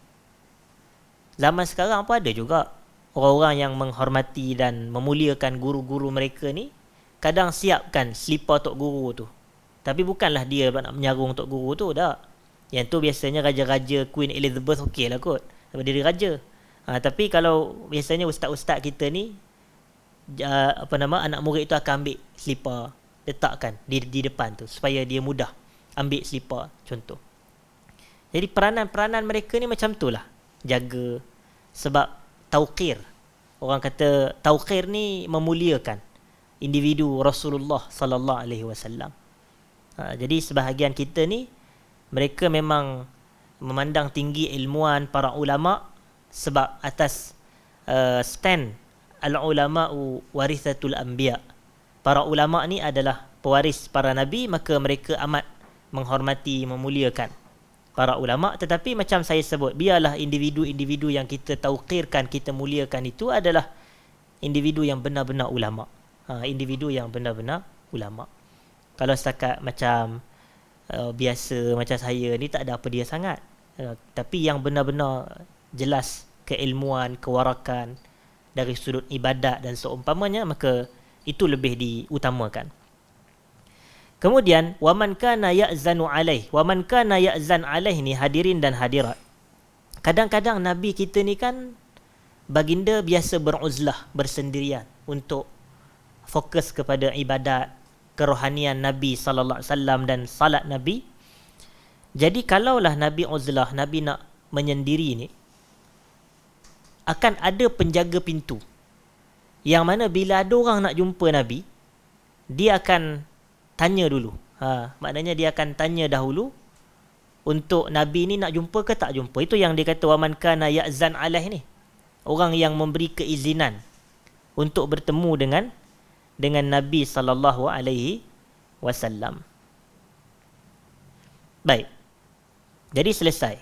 S1: zaman sekarang pun ada juga orang-orang yang menghormati dan memuliakan guru-guru mereka ni, kadang siapkan selipar tok guru tu. Tapi bukanlah dia nak menyarung tok guru tu, tak. Yang tu biasanya raja-raja Queen Elizabeth okeylah kot, sebab dia raja. Tapi kalau biasanya ustaz-ustaz kita ni anak murid tu akan ambil selipar, letakkan di depan tu supaya dia mudah ambil selipar contoh. Jadi peranan mereka ni macam tu lah, jaga. Sebab tauqir, orang kata tauqir ni memuliakan individu Rasulullah sallallahu alaihi wasallam. Jadi sebahagian kita ni mereka memang memandang tinggi ilmuan para ulama sebab atas stand al-ulama'u warithatul anbiya. Para ulama ni adalah pewaris para nabi, maka mereka amat menghormati, memuliakan para ulama. Tetapi macam saya sebut, biarlah individu-individu yang kita tauqirkan, kita muliakan itu adalah individu yang benar-benar ulama. Individu yang benar-benar ulama. Kalau setakat macam biasa macam saya ni, tak ada apa dia sangat. Tapi yang benar-benar jelas keilmuan, kewarakan dari sudut ibadat dan seumpamanya, maka itu lebih diutamakan. Kemudian waman kana ya'zanu alaih. Waman kana ya'zan alaih ni hadirin dan hadirat. Kadang-kadang Nabi kita ni kan baginda biasa beruzlah, bersendirian untuk fokus kepada ibadat, kerohanian Nabi sallallahu alaihi wasallam dan salat Nabi. Jadi kalaulah Nabi uzlah, Nabi nak menyendiri ni, akan ada penjaga pintu. Yang mana bila ada orang nak jumpa Nabi, dia akan tanya dulu. Maknanya dia akan tanya dahulu untuk Nabi ni nak jumpa ke tak jumpa. Itu yang dia kata waman kana ya'zan alaih ni. Orang yang memberi keizinan untuk bertemu dengan Nabi sallallahu alaihi wasallam. Baik. Jadi selesai.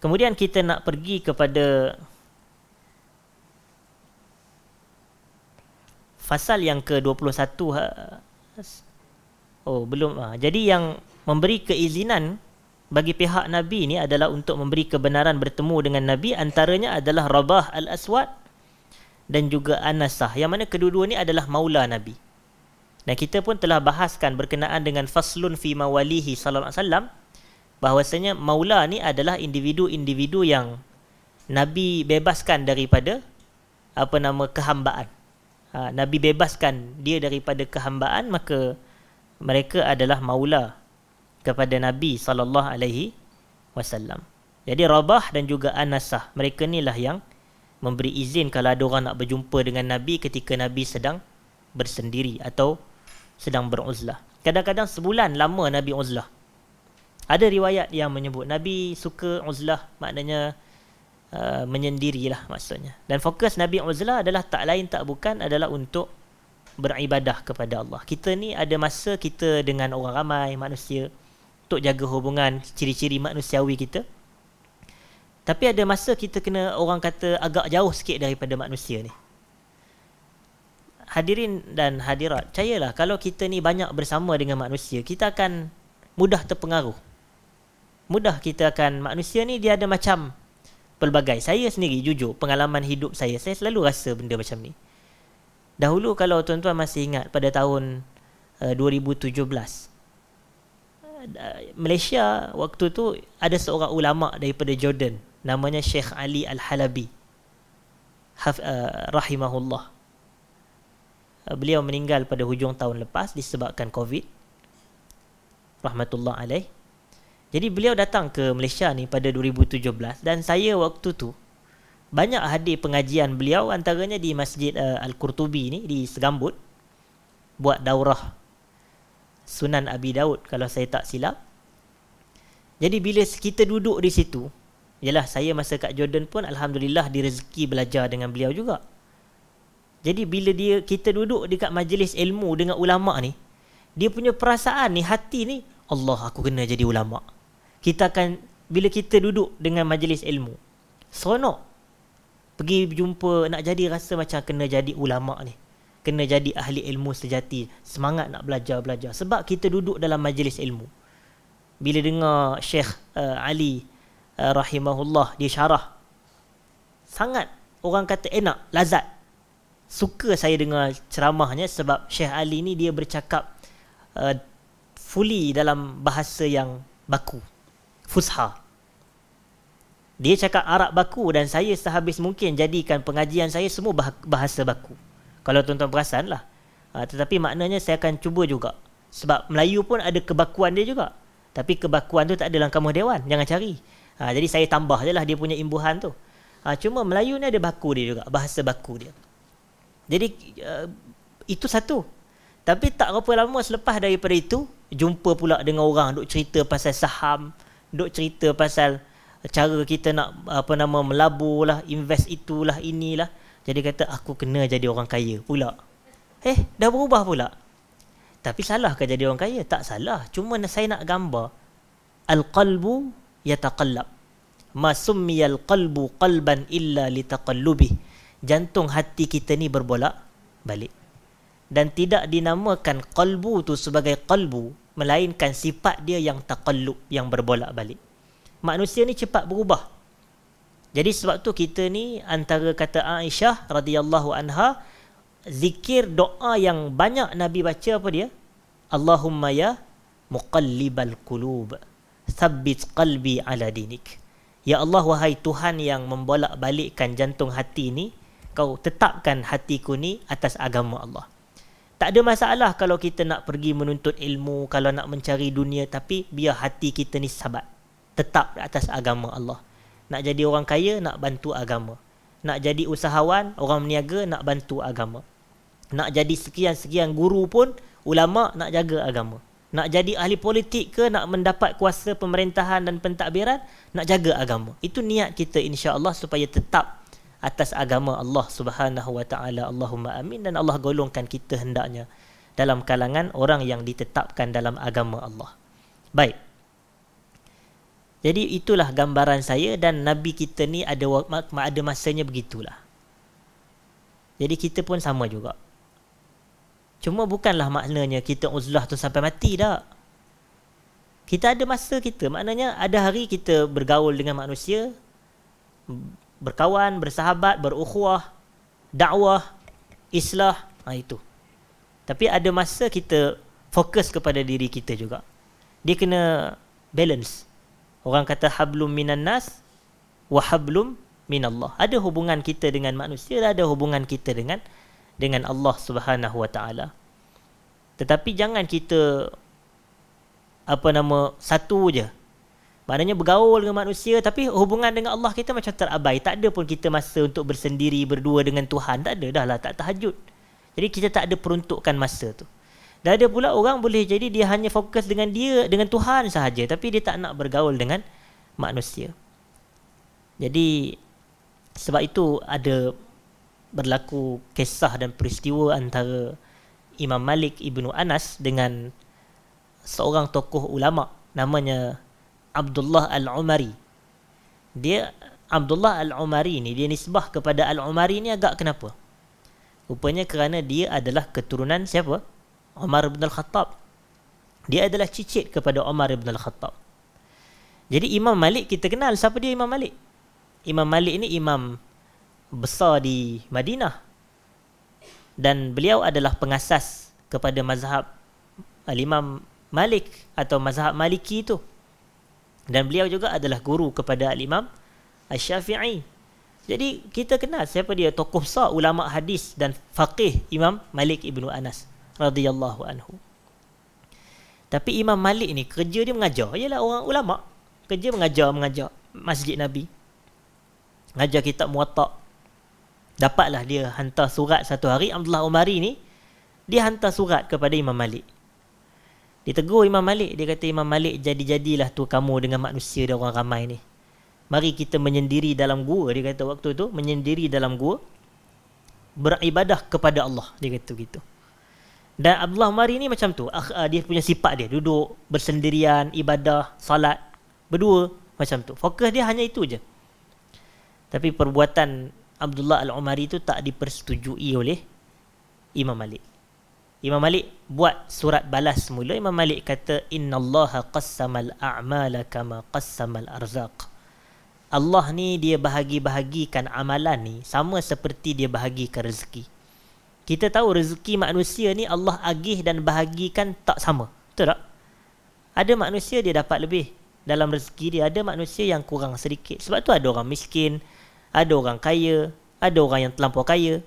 S1: Kemudian kita nak pergi kepada fasal yang ke-21. Oh, belum. Jadi yang memberi keizinan bagi pihak Nabi ni adalah untuk memberi kebenaran bertemu dengan Nabi, antaranya adalah Rabah al-Aswad dan juga Anasah, yang mana kedua-dua ni adalah maula Nabi. Dan kita pun telah bahaskan berkenaan dengan faslun fi mawalihi sallallahu alaihi wasallam, bahawasanya maula ni adalah individu-individu yang Nabi bebaskan daripada kehambaan. Nabi bebaskan dia daripada kehambaan, maka mereka adalah maula kepada Nabi sallallahu alaihi wasallam. Jadi Rabah dan juga Anasah, mereka inilah yang memberi izin kalau ada orang nak berjumpa dengan Nabi ketika Nabi sedang bersendiri atau sedang beruzlah. Kadang-kadang sebulan lama Nabi uzlah. Ada riwayat yang menyebut Nabi suka uzlah, maknanya menyendirilah maksudnya. Dan fokus Nabi uzlah adalah tak lain tak bukan adalah untuk beribadah kepada Allah. Kita ni ada masa kita dengan orang ramai, manusia, untuk jaga hubungan, ciri-ciri manusiawi kita. Tapi ada masa kita kena, orang kata, agak jauh sikit daripada manusia ni. Hadirin dan hadirat, percayalah kalau kita ni banyak bersama dengan manusia, kita akan mudah terpengaruh. Manusia ni dia ada macam pelbagai. Saya sendiri, jujur, pengalaman hidup saya selalu rasa benda macam ni. Dahulu kalau tuan-tuan masih ingat, pada tahun 2017, Malaysia waktu tu ada seorang ulama daripada Jordan, namanya Sheikh Ali Al-Halabi, rahimahullah. Beliau meninggal pada hujung tahun lepas disebabkan COVID, rahmatullah alaih. Jadi beliau datang ke Malaysia ni pada 2017, dan saya waktu tu banyak hadir pengajian beliau, antaranya di Masjid Al-Qurtubi ni di Segambut, buat daurah Sunan Abi Daud kalau saya tak silap. Jadi bila kita duduk di situ, yalah, saya masa kat Jordan pun alhamdulillah direzeki belajar dengan beliau juga. Jadi bila kita duduk dekat majlis ilmu dengan ulama ni, dia punya perasaan ni, hati ni, Allah, aku kena jadi ulama. Kita akan, bila kita duduk dengan majlis ilmu, seronok pergi jumpa, nak jadi rasa macam kena jadi ulama ni, kena jadi ahli ilmu sejati, semangat nak belajar. Sebab kita duduk dalam majlis ilmu. Bila dengar Syekh Ali rahimahullah, dia syarah, sangat orang kata enak, lazat. Suka saya dengar ceramahnya, sebab Syekh Ali ni dia bercakap fully dalam bahasa yang baku, fusha. Dia cakap Arab baku, dan saya sehabis mungkin jadikan pengajian saya semua bahasa baku. Kalau tuan-tuan perasan lah. Tetapi maknanya saya akan cuba juga. Sebab Melayu pun ada kebakuan dia juga. Tapi kebakuan tu tak ada dalam kamus dewan. Jangan cari. Jadi saya tambah je lah dia punya imbuhan tu. Cuma Melayu ni ada baku dia juga. Bahasa baku dia. Jadi itu satu. Tapi tak berapa lama selepas daripada itu, jumpa pula dengan orang duk cerita pasal saham, duk cerita pasal cara kita nak melabur lah, invest itulah, inilah. Jadi kata, aku kena jadi orang kaya pula. Dah berubah pula. Tapi salah ke jadi orang kaya? Tak salah. Cuma saya nak gambar, al-qalbu yataqallab. Ma summiyal qalbu qalban illa litaqallubih. Jantung hati kita ni berbolak balik. Dan tidak dinamakan qalbu tu sebagai qalbu, melainkan sifat dia yang taqallub, yang berbolak balik. Manusia ni cepat berubah. Jadi sebab tu kita ni, antara kata Aisyah radhiyallahu anha, zikir doa yang banyak Nabi baca apa dia? Allahumma ya muqallibal qulub, tsabbit qalbi ala dinik. Ya Allah, wahai Tuhan yang membolak-balikkan jantung hati ni, kau tetapkan hatiku ni atas agama Allah. Tak ada masalah kalau kita nak pergi menuntut ilmu, kalau nak mencari dunia, tapi biar hati kita ni sabat, tetap atas agama Allah. Nak jadi orang kaya, nak bantu agama. Nak jadi usahawan, orang meniaga, nak bantu agama. Nak jadi sekian-sekian guru pun, ulama nak jaga agama. Nak jadi ahli politik ke, nak mendapat kuasa pemerintahan dan pentadbiran, nak jaga agama. Itu niat kita insya-Allah supaya tetap atas agama Allah Subhanahu wa taala. Allahumma amin. Dan Allah golongkan kita hendaknya dalam kalangan orang yang ditetapkan dalam agama Allah. Baik. Jadi itulah gambaran saya, dan Nabi kita ni ada masanya begitulah. Jadi kita pun sama juga. Cuma bukanlah maknanya kita uzlah tu sampai mati dah. Kita ada masa kita. Maknanya ada hari kita bergaul dengan manusia, berkawan, bersahabat, berukhuwah, dakwah, islah, itu. Tapi ada masa kita fokus kepada diri kita juga. Dia kena balance. Orang kata hablum minan nas wa hablum minallah. Ada hubungan kita dengan manusia, ada hubungan kita dengan Allah Subhanahu wa taala. Tetapi jangan kita satu je. Maknanya bergaul dengan manusia tapi hubungan dengan Allah kita macam terabai. Tak ada pun kita masa untuk bersendiri berdua dengan Tuhan. Tak ada dah lah, tak tahajud. Jadi kita tak ada peruntukkan masa tu. Dan ada pula orang boleh jadi dia hanya fokus dengan Tuhan sahaja, tapi dia tak nak bergaul dengan manusia. Jadi sebab itu ada berlaku kisah dan peristiwa antara Imam Malik Ibnu Anas dengan seorang tokoh ulama namanya Abdullah Al-Umari. Abdullah Al-Umari ni, dia nisbah kepada Al-Umari ni agak kenapa? Rupanya kerana dia adalah keturunan siapa? Umar bin Al-Khattab. Dia adalah cicit kepada Umar bin Al-Khattab. Jadi Imam Malik, kita kenal siapa dia Imam Malik? Imam Malik ni imam besar di Madinah, dan beliau adalah pengasas kepada mazhab Al-Imam Malik atau mazhab Maliki itu, dan beliau juga adalah guru kepada Al-Imam Asy-Syafi'i. Jadi kita kenal siapa dia, tokoh besar ulama hadis dan faqih Imam Malik Ibnu Anas radhiyallahu anhu. Tapi Imam Malik ni kerja dia mengajar, ialah orang ulama, kerja mengajar Masjid Nabi, mengajar kitab Muwatta. Dapatlah dia hantar surat satu hari. Abdullah Umari ni, dia hantar surat kepada Imam Malik. Dia tegur Imam Malik. Dia kata, Imam Malik, jadi-jadilah tu kamu dengan manusia dan orang ramai ni. Mari kita menyendiri dalam gua. Dia kata waktu tu, menyendiri dalam gua, beribadah kepada Allah. Dia kata gitu. Dan Abdullah Umari ni macam tu. Dia punya sifat dia. Duduk bersendirian, ibadah, salat, berdua, macam tu. Fokus dia hanya itu je. Tapi perbuatan Abdullah Al-Umari itu tak dipersetujui oleh Imam Malik. Imam Malik buat surat balas semula. Imam Malik kata, innallaha qassamal a'mala kama qassamal arzaq. Allah ni dia bahagi-bahagikan amalan ni sama seperti dia bahagikan rezeki. Kita tahu rezeki manusia ni Allah agih dan bahagikan tak sama. Betul tak? Ada manusia dia dapat lebih dalam rezeki dia, ada manusia yang kurang sedikit. Sebab tu ada orang miskin, ada orang kaya, ada orang yang terlampau kaya,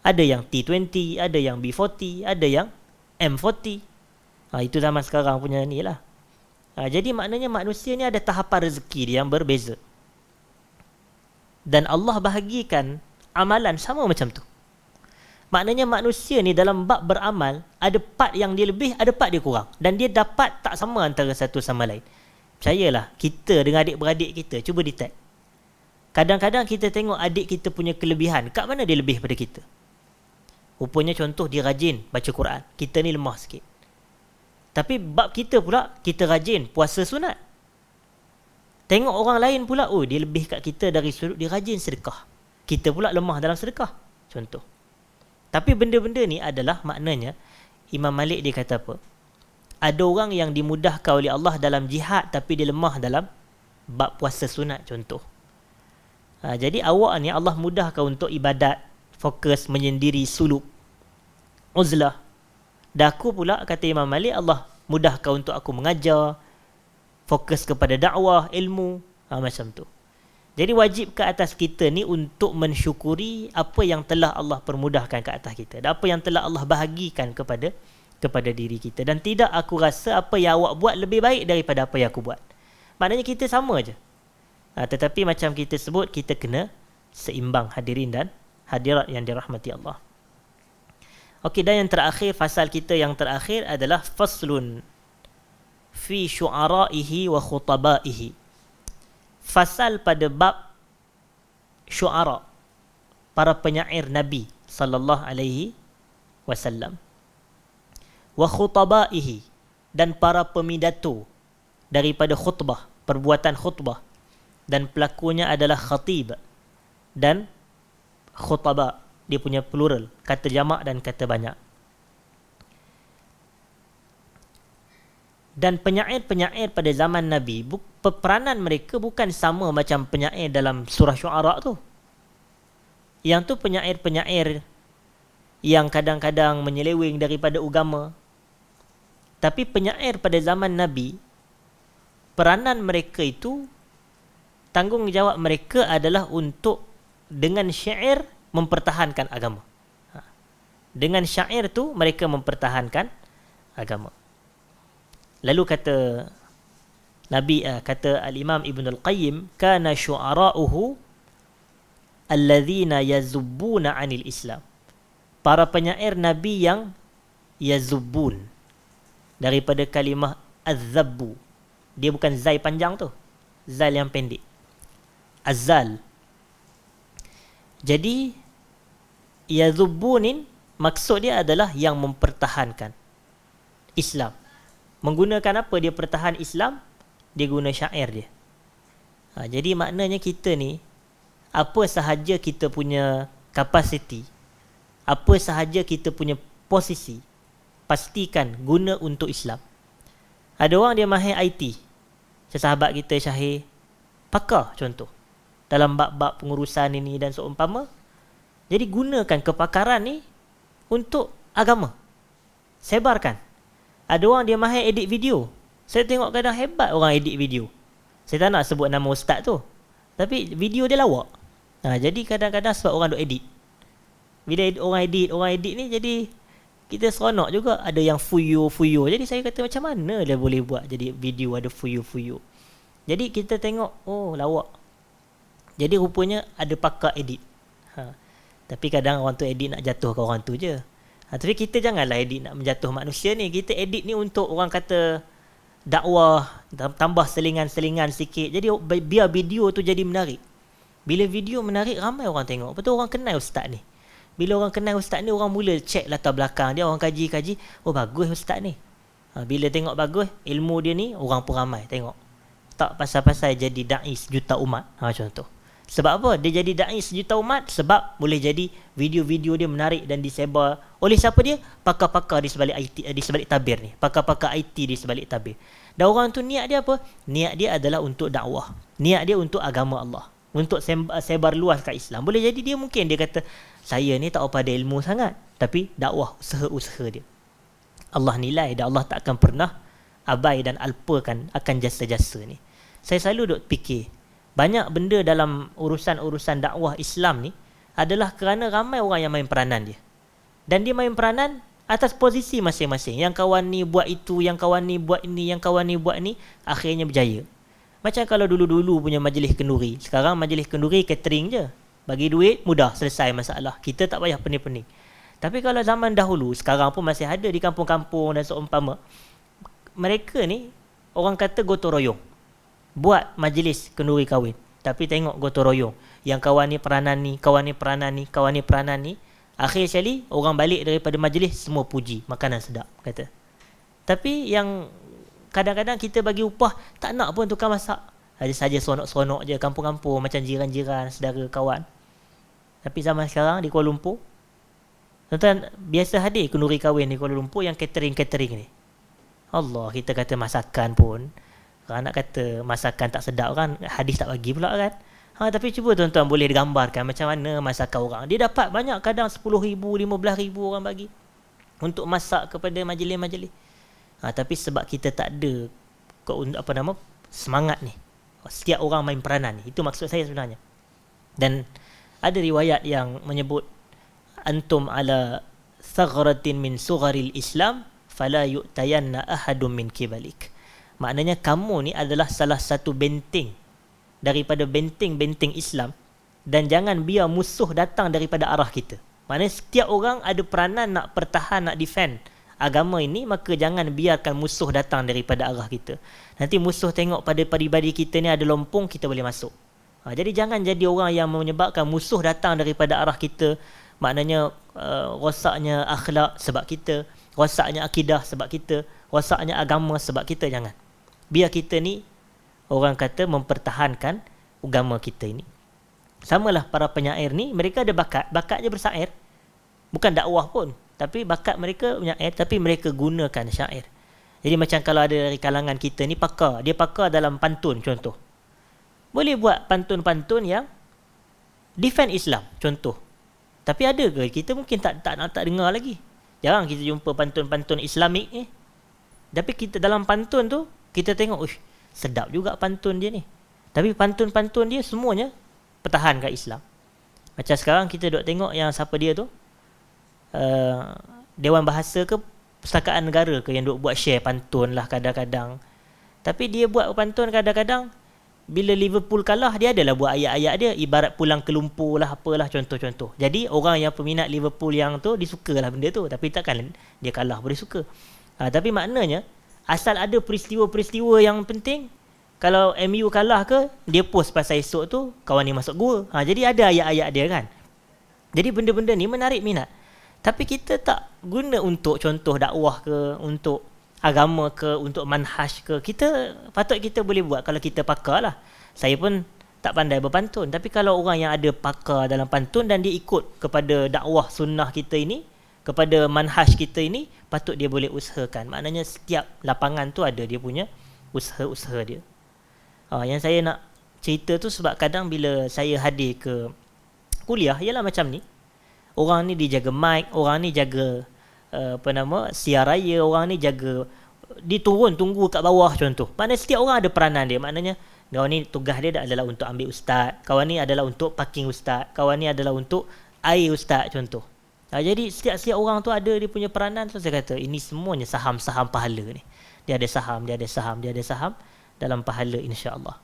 S1: ada yang T20, ada yang B40, ada yang M40. Itu zaman sekarang punya ni lah. Jadi maknanya manusia ni ada tahapan rezeki dia yang berbeza. Dan Allah bahagikan amalan sama macam tu. Maknanya manusia ni dalam bab beramal, ada part yang dia lebih, ada part dia kurang. Dan dia dapat tak sama antara satu sama lain. Percayalah, kita dengan adik-beradik kita, cuba detect. Kadang-kadang kita tengok adik kita punya kelebihan. Kat mana dia lebih pada kita? Rupanya contoh, dia rajin baca Quran. Kita ni lemah sikit. Tapi bab kita pula, kita rajin puasa sunat. Tengok orang lain pula, dia lebih kat kita dari sudut dia rajin sedekah. Kita pula lemah dalam sedekah. Contoh. Tapi benda-benda ni adalah maknanya, Imam Malik dia kata apa? Ada orang yang dimudahkan oleh Allah dalam jihad, tapi dia lemah dalam bab puasa sunat, contoh. Jadi awak ni Allah mudahkan untuk ibadat, fokus, menyendiri, suluk, uzlah. Daku pula, kata Imam Malik, Allah mudahkan untuk aku mengajar, fokus kepada dakwah, ilmu, macam tu. Jadi wajib ke atas kita ni untuk mensyukuri apa yang telah Allah permudahkan ke atas kita, dan apa yang telah Allah bahagikan kepada diri kita. Dan tidak aku rasa apa yang awak buat lebih baik daripada apa yang aku buat. Maknanya kita sama je. Tetapi macam kita sebut, kita kena seimbang, hadirin dan hadirat yang dirahmati Allah. Okey, dan yang terakhir, fasal kita yang terakhir adalah faslun fi syu'ara'ihi wa khutabaihi. Fasal pada bab syu'ara, para penyair Nabi sallallahu alaihi wasallam, wa khutabaihi, dan para pemidato daripada khutbah, perbuatan khutbah, dan pelakunya adalah khatib dan khutaba. Dia punya plural, kata jamak dan kata banyak. Dan penyair-penyair pada zaman Nabi, peranan mereka bukan sama macam penyair dalam surah Syu'ara tu. Yang tu penyair-penyair yang kadang-kadang menyeleweng daripada agama. Tapi penyair pada zaman Nabi, peranan mereka itu, tanggungjawab mereka adalah untuk dengan syair mempertahankan agama. Dengan syair tu mereka mempertahankan agama. Lalu kata Nabi, kata Al-Imam Ibn Al-Qayyim, kana syu'ara'uhu alladhina yazubbuna 'anil Islam. Para penyair Nabi yang yazubbun, daripada kalimah az-zabbu. Dia bukan zai panjang tu, zal yang pendek, azal. Jadi yazubbunin, maksud dia adalah yang mempertahankan Islam. Menggunakan apa dia pertahan Islam? Dia guna syair dia. Jadi maknanya kita ni, apa sahaja kita punya kapasiti, apa sahaja kita punya posisi, pastikan guna untuk Islam. Ada orang dia mahir IT, sesahabat kita Syahir, pakar contoh dalam bab-bab pengurusan ini dan seumpama. Jadi gunakan kepakaran ni untuk agama, sebarkan. Ada orang dia mahir edit video. Saya tengok kadang hebat orang edit video. Saya tak nak sebut nama ustaz tu, tapi video dia lawak. Jadi kadang-kadang sebab orang duk edit. Bila orang edit ni, jadi kita seronok juga. Ada yang fuyo. Jadi saya kata, macam mana dia boleh buat jadi video ada fuyo. Jadi kita tengok, oh lawak. Jadi rupanya ada pakar edit. Tapi kadang orang tu edit nak jatuh ke orang tu je. Tapi kita janganlah edit nak menjatuh manusia ni. Kita edit ni untuk orang kata dakwah, tambah selingan-selingan sikit. Jadi biar video tu jadi menarik. Bila video menarik, ramai orang tengok. Betul, orang kenal ustaz ni. Bila orang kenal ustaz ni, orang mula check latar belakang dia. Orang kaji-kaji, oh bagus ustaz ni. Bila tengok bagus, ilmu dia ni, orang pun ramai tengok. Tak pasal-pasal jadi da'i sejuta umat. Macam tu. Sebab apa? Dia jadi da'i sejuta umat sebab boleh jadi video-video dia menarik dan disebar oleh siapa dia? Pakar-pakar di sebalik IT, di sebalik tabir ni. Pakar-pakar IT di sebalik tabir. Dan orang tu niat dia apa? Niat dia adalah untuk dakwah. Niat dia untuk agama Allah. Untuk sebar luaskan Islam. Boleh jadi dia mungkin dia kata, saya ni tak apa ada ilmu sangat, tapi dakwah, usaha-usaha dia Allah nilai, dan Allah tak akan pernah abai dan alpakan akan jasa-jasa ni. Saya selalu duk fikir, banyak benda dalam urusan-urusan dakwah Islam ni adalah kerana ramai orang yang main peranan dia. Dan dia main peranan atas posisi masing-masing. Yang kawan ni buat itu, yang kawan ni buat ini, yang kawan ni buat ni, akhirnya berjaya. Macam kalau dulu-dulu punya majlis kenduri. Sekarang majlis kenduri catering je. Bagi duit, mudah selesai masalah. Kita tak payah pening-pening. Tapi kalau zaman dahulu, sekarang pun masih ada di kampung-kampung dan seumpama, mereka ni, orang kata gotong royong. Buat majlis kenduri kahwin. Tapi tengok gotong royong. Yang kawan ni peranan ni, kawan ni peranan ni, kawan ni peranan ni. Akhir sekali, orang balik daripada majlis, semua puji. Makanan sedap, kata. Tapi yang kadang-kadang kita bagi upah, tak nak pun tukang masak. Ada saja seronok-seronok je kampung-kampung, macam jiran-jiran, saudara, kawan. Tapi zaman sekarang di Kuala Lumpur, tuan-tuan biasa hadir kenduri kahwin di Kuala Lumpur yang catering-catering ni. Allah, kita kata masakan pun, orang nak kata masakan tak sedap kan, hadis tak bagi pula kan. Tapi cuba tuan-tuan boleh digambarkan macam mana masakan orang. Dia dapat banyak, kadang 10,000, 15,000 orang bagi. untuk masak kepada majlis-majlis. Tapi sebab kita tak ada semangat ni. Setiap orang main peranan ni. Itu maksud saya sebenarnya. Dan ada riwayat yang menyebut antum ala saghratin min sugharil Islam fala yu'tayanna ahadun min kibalik. Maknanya kamu ni adalah salah satu benteng daripada benteng-benteng Islam, dan jangan biar musuh datang daripada arah kita. Maknanya setiap orang ada peranan nak pertahan, nak defend agama ini, maka jangan biarkan musuh datang daripada arah kita. Nanti musuh tengok pada pribadi kita ni ada lompong, kita boleh masuk. Jadi jangan jadi orang yang menyebabkan musuh datang daripada arah kita. Maknanya rosaknya akhlak sebab kita, rosaknya akidah sebab kita, rosaknya agama sebab kita. Jangan. Biar kita ni, orang kata, mempertahankan agama kita ini. Samalah para penyair ni, mereka ada bakatnya bersair. Bukan dakwah pun, tapi bakat mereka menyair, tapi mereka gunakan syair. Jadi macam kalau ada dari kalangan kita ni pakar, dia pakar dalam pantun contoh. Boleh buat pantun-pantun yang defend Islam contoh. Tapi ada ke? Kita mungkin tak dengar lagi. Jarang kita jumpa pantun-pantun Islamik ni. Tapi kita dalam pantun tu, kita tengok, sedap juga pantun dia ni. Tapi pantun-pantun dia semuanya pertahankan Islam. Macam sekarang kita duk tengok yang siapa dia tu, Dewan Bahasa ke Perpustakaan Negara ke, yang duk buat share pantun lah kadang-kadang. Tapi dia buat pantun kadang-kadang, bila Liverpool kalah, dia adalah buat ayat-ayat dia, ibarat pulang ke lumpur lah, apalah contoh-contoh. Jadi orang yang peminat Liverpool yang tu, dia sukalah benda tu. Tapi takkan dia kalah boleh suka. Tapi maknanya, asal ada peristiwa-peristiwa yang penting, kalau MU kalah ke, dia post pasal esok tu, kawan ni masuk gua. Jadi ada ayat-ayat dia kan. Jadi benda-benda ni menarik minat. Tapi kita tak guna untuk contoh dakwah ke, untuk agama ke, untuk manhaj ke. Patut kita boleh buat kalau kita pakar lah. Saya pun tak pandai berpantun. Tapi kalau orang yang ada pakar dalam pantun dan dia ikut kepada dakwah sunnah kita ini, kepada manhaj kita ini, patut dia boleh usahakan. Maknanya setiap lapangan tu ada dia punya usaha-usaha dia. Yang saya nak cerita tu sebab kadang bila saya hadir ke kuliah, ialah macam ni. Orang ni dia jaga mic, orang ni jaga siar raya, orang ni jaga, dia turun tunggu kat bawah contoh. Maknanya setiap orang ada peranan dia. Maknanya kawan ni tugas dia adalah untuk ambil ustaz, kawan ni adalah untuk parking ustaz, kawan ni adalah untuk air ustaz contoh. Jadi setiap orang tu ada dia punya peranan. So saya kata ini semuanya saham-saham pahala ni. Dia ada saham dalam pahala insya-Allah.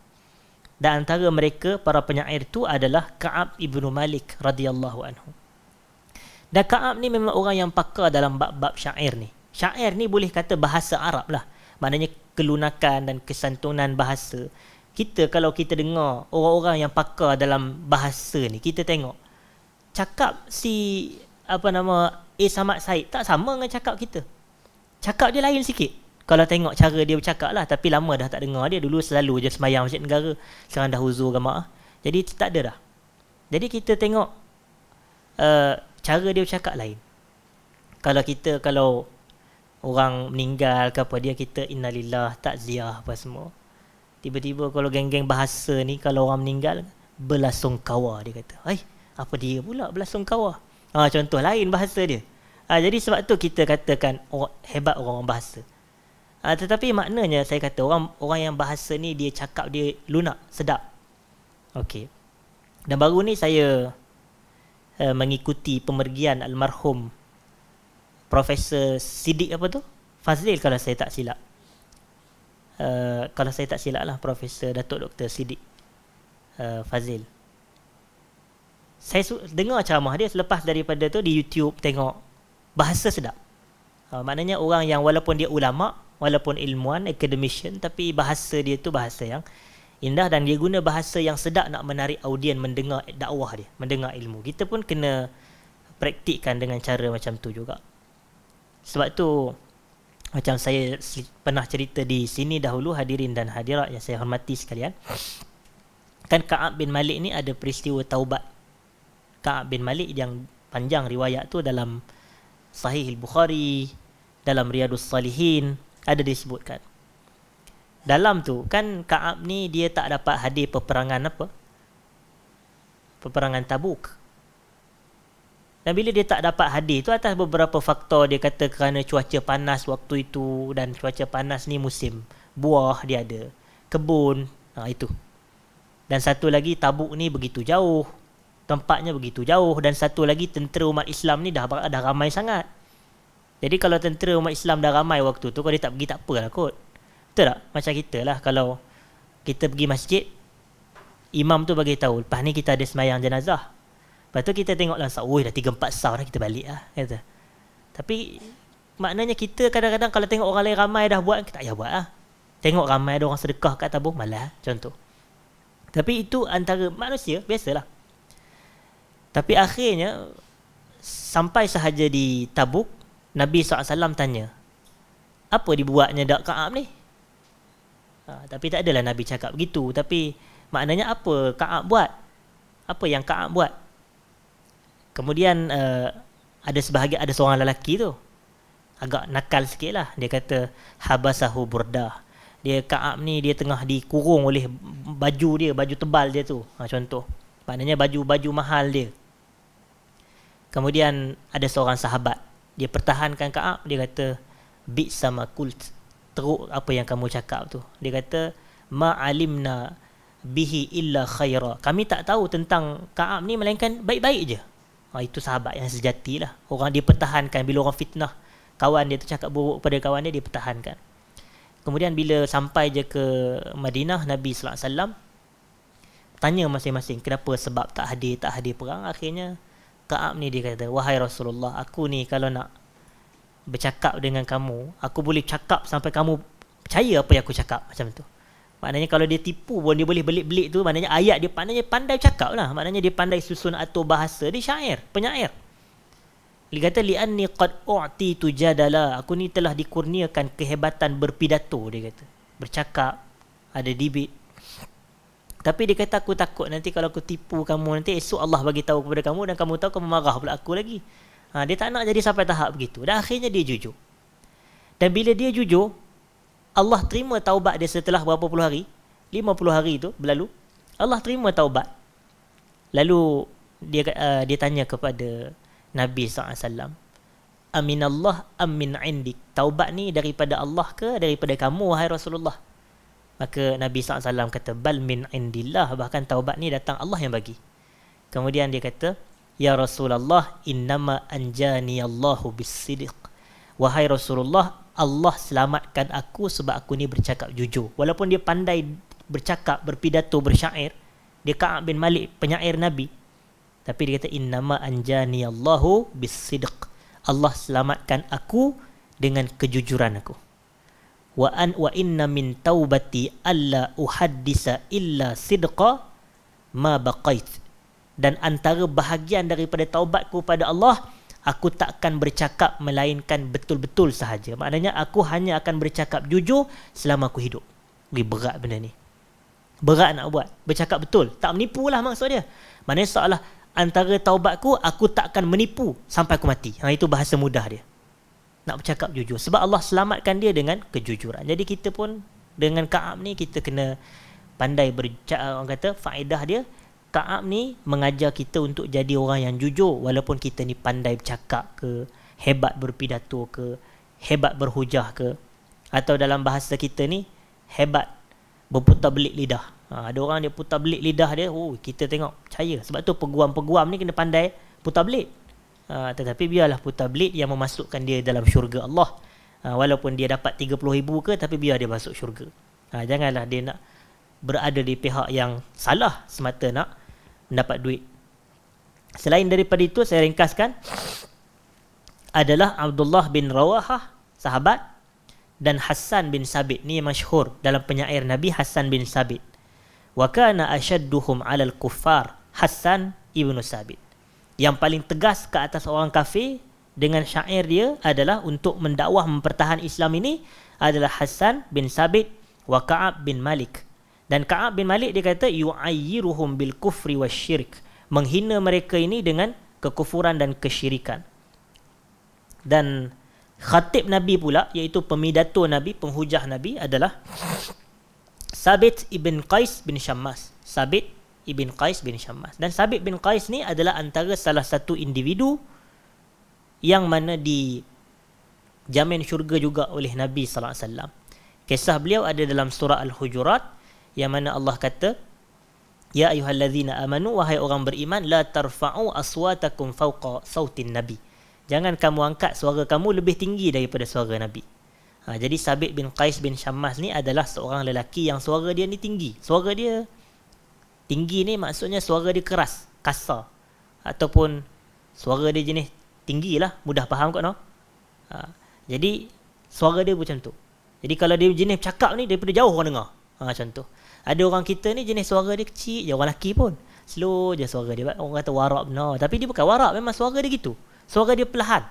S1: Dan antara mereka para penyair tu adalah Ka'ab ibnu Malik radhiyallahu anhu. Dan Ka'ab ni memang orang yang pakar dalam bab-bab syair ni. Syair ni boleh kata bahasa Arab lah. Maknanya kelunakan dan kesantunan bahasa. Kita kalau kita dengar orang-orang yang pakar dalam bahasa ni, kita tengok cakap si A. Samad Said tak sama dengan cakap kita. Cakap dia lain sikit. Kalau tengok cara dia bercakap lah. Tapi lama dah tak dengar dia. Dulu selalu je semayang Masjid Negara. Sekarang dah huzur jemaah. Jadi tak ada dah. Jadi kita tengok cara dia bercakap lain. Kalau orang meninggal ke apa, dia kita innalillah, takziah apa semua. Tiba-tiba kalau geng-geng bahasa ni, kalau orang meninggal, belasungkawa dia kata. Apa dia pula belasungkawa? Contoh lain bahasa dia. Jadi sebab tu kita katakan hebat orang bahasa. Tetapi maknanya saya kata orang yang bahasa ni dia cakap dia lunak, sedap. Okey. Dan baru ni saya mengikuti pemergian almarhum Profesor Siddiq Fazlil kalau saya tak silap. Kalau saya tak silap lah, Profesor Datuk Dr. Siddiq Fazlil. Saya dengar ceramah dia selepas daripada tu di YouTube, tengok bahasa sedap. Maknanya orang yang walaupun dia ulama, walaupun ilmuwan, academician, tapi bahasa dia tu bahasa yang indah dan dia guna bahasa yang sedap nak menarik audien mendengar dakwah dia, mendengar ilmu. Kita pun kena praktikkan dengan cara macam tu juga. Sebab tu macam saya pernah cerita di sini dahulu, hadirin dan hadirat yang saya hormati sekalian. Kan Ka'ab bin Malik ni ada peristiwa taubat. Ka'ab bin Malik yang panjang riwayat tu dalam Sahih Al-Bukhari, dalam Riyadus Salihin ada disebutkan. Dalam tu kan Ka'ab ni dia tak dapat hadir peperangan Peperangan Tabuk. Dan bila dia tak dapat hadir tu atas beberapa faktor, dia kata kerana cuaca panas waktu itu, dan cuaca panas ni musim buah dia ada, kebun, itu. Dan satu lagi, Tabuk ni begitu jauh, tempatnya begitu jauh, dan satu lagi tentera umat Islam ni dah ramai sangat. Jadi kalau tentera umat Islam dah ramai waktu tu, kalau dia tak pergi tak apalah kot. Betul tak? Macam kita lah, kalau kita pergi masjid, imam tu bagi tahu, lepas ni kita ada semayang jenazah. Lepas tu kita tengok langsung, dah 3-4 sah dah, kita balik lah, kata. Tapi maknanya kita kadang-kadang kalau tengok orang lain ramai dah buat, kita tak payah buat lah. Tengok ramai ada orang sedekah kat tabung, malah contoh. Tapi itu antara manusia, biasalah. Tapi akhirnya sampai sahaja di Tabuk, Nabi SAW tanya, apa dibuatnya dak Ka'ab ni? Tapi tak adalah Nabi cakap begitu. Tapi maknanya apa Ka'ab buat? Apa yang Ka'ab buat? Kemudian ada seorang lelaki tu, agak nakal sikit lah. Dia kata, habasahu burdah. Dia Ka'ab ni, dia tengah dikurung oleh baju dia, baju tebal dia tu. Contoh. Maknanya baju mahal dia. Kemudian ada seorang sahabat, dia pertahankan Ka'ab. Dia kata, bi sama kult, teruk apa yang kamu cakap tu. Dia kata, ma'alimna bihi illa khaira. Kami tak tahu tentang Ka'ab ni melainkan baik-baik je. Itu sahabat yang sejati lah. Orang dia pertahankan. Bila orang fitnah kawan dia tu cakap buruk pada kawan dia, dia pertahankan. Kemudian bila sampai je ke Madinah, Nabi SAW tanya masing-masing kenapa sebab tak hadir perang. Akhirnya Ka'ab ni dia kata, wahai Rasulullah, aku ni kalau nak bercakap dengan kamu, aku boleh cakap sampai kamu percaya apa yang aku cakap, macam tu. Maknanya kalau dia tipu pun dia boleh belik-belik tu, maknanya ayat dia pandai cakap lah. Maknanya dia pandai susun atur bahasa, dia syair, penyair. Dia kata, li'anni qad u'titu jadala, aku ni telah dikurniakan kehebatan berpidato, dia kata. Bercakap, ada debate. Tapi dia kata, aku takut nanti kalau aku tipu kamu, nanti esok Allah bagi tahu kepada kamu, dan kamu tahu kamu marah pula aku lagi. Dia tak nak jadi sampai tahap begitu. Dan akhirnya dia jujur. Dan bila dia jujur, Allah terima taubat dia setelah berapa puluh hari, 50 hari tu berlalu. Allah terima taubat. Lalu dia tanya kepada Nabi SAW, aminallah amin indik, taubat ni daripada Allah ke daripada kamu wahai Rasulullah? Maka Nabi SAW kata, bal min indillah, bahkan taubat ni datang Allah yang bagi. Kemudian dia kata, ya Rasulullah, innama anjani Allahu bis-sidq, wahai Rasulullah, Allah selamatkan aku sebab aku ni bercakap jujur. Walaupun dia pandai bercakap, berpidato, bersyair, dia Ka'ab bin Malik, penyair Nabi, tapi dia kata, innama anjani Allahu bis-sidq, Allah selamatkan aku dengan kejujuran aku. Wa inna min taubati alla uhaddisa illa sidqa ma baqait, dan antara bahagian daripada taubatku pada Allah, aku takkan bercakap melainkan betul-betul sahaja. Maknanya aku hanya akan bercakap jujur selama aku hidup. Berat benda ni. Berat nak buat. Bercakap betul. Tak menipu lah maksud dia. Maknanya seolah antara taubatku, aku takkan menipu sampai aku mati. Itu bahasa mudah dia. Nak bercakap jujur. Sebab Allah selamatkan dia dengan kejujuran. Jadi kita pun dengan Ka'ab ni, kita kena pandai bercakap. Orang kata faedah dia, Ka'ab ni mengajar kita untuk jadi orang yang jujur. Walaupun kita ni pandai bercakap ke, hebat berpidato ke, hebat berhujah ke, atau dalam bahasa kita ni, hebat berputar belik lidah. Ada orang dia putar belik lidah dia, kita tengok percaya. Sebab tu peguam-peguam ni kena pandai putar belik. Tetapi biarlah putar belik yang memasukkan dia dalam syurga Allah. Walaupun dia dapat 30,000 ke, tapi biar dia masuk syurga. Janganlah dia nak berada di pihak yang salah semata nak mendapat duit. Selain daripada itu, saya ringkaskan, adalah Abdullah bin Rawahah, sahabat, dan Hassan bin Sabit. Ni masyhur dalam penyair Nabi, Hassan bin Sabit. Wa kana ashadduhum 'alal kuffar Hassan ibnu Sabit. Yang paling tegas ke atas orang kafir dengan syair dia adalah untuk mendakwah mempertahan Islam ini adalah Hassan bin Sabit wa Ka'ab bin Malik. Dan Ka'ab bin Malik dia kata, yu'ayyiruhum bil kufri wasyirik, menghina mereka ini dengan kekufuran dan kesyirikan. Dan khatib Nabi pula, iaitu pemidato Nabi, penghujah Nabi adalah Sabit ibn Qais bin Syammas. Sabit ibn Qais bin Syammas. Dan Sabit bin Qais ni adalah antara salah satu individu yang mana dijamin syurga juga oleh Nabi sallallahu alaihi wasallam. Kisah beliau ada dalam surah Al-Hujurat yang mana Allah kata, ya ayyuhallazina amanu, wahai orang beriman, la tarfa'u aswatakum fawqa sautin nabi. Jangan kamu angkat suara kamu lebih tinggi daripada suara Nabi. Jadi Sabit bin Qais bin Syammas ni adalah seorang lelaki yang suara dia ni tinggi. Suara dia tinggi ni maksudnya suara dia keras, kasar, ataupun suara dia jenis tinggi lah, mudah faham kot no? Jadi suara dia macam tu. Jadi kalau dia jenis cakap ni daripada jauh orang dengar. Macam tu. Ada orang kita ni jenis suara dia kecil je, orang lelaki pun slow je suara dia. Orang kata warak benar, tapi dia bukan warak, memang suara dia gitu. Suara dia perlahan.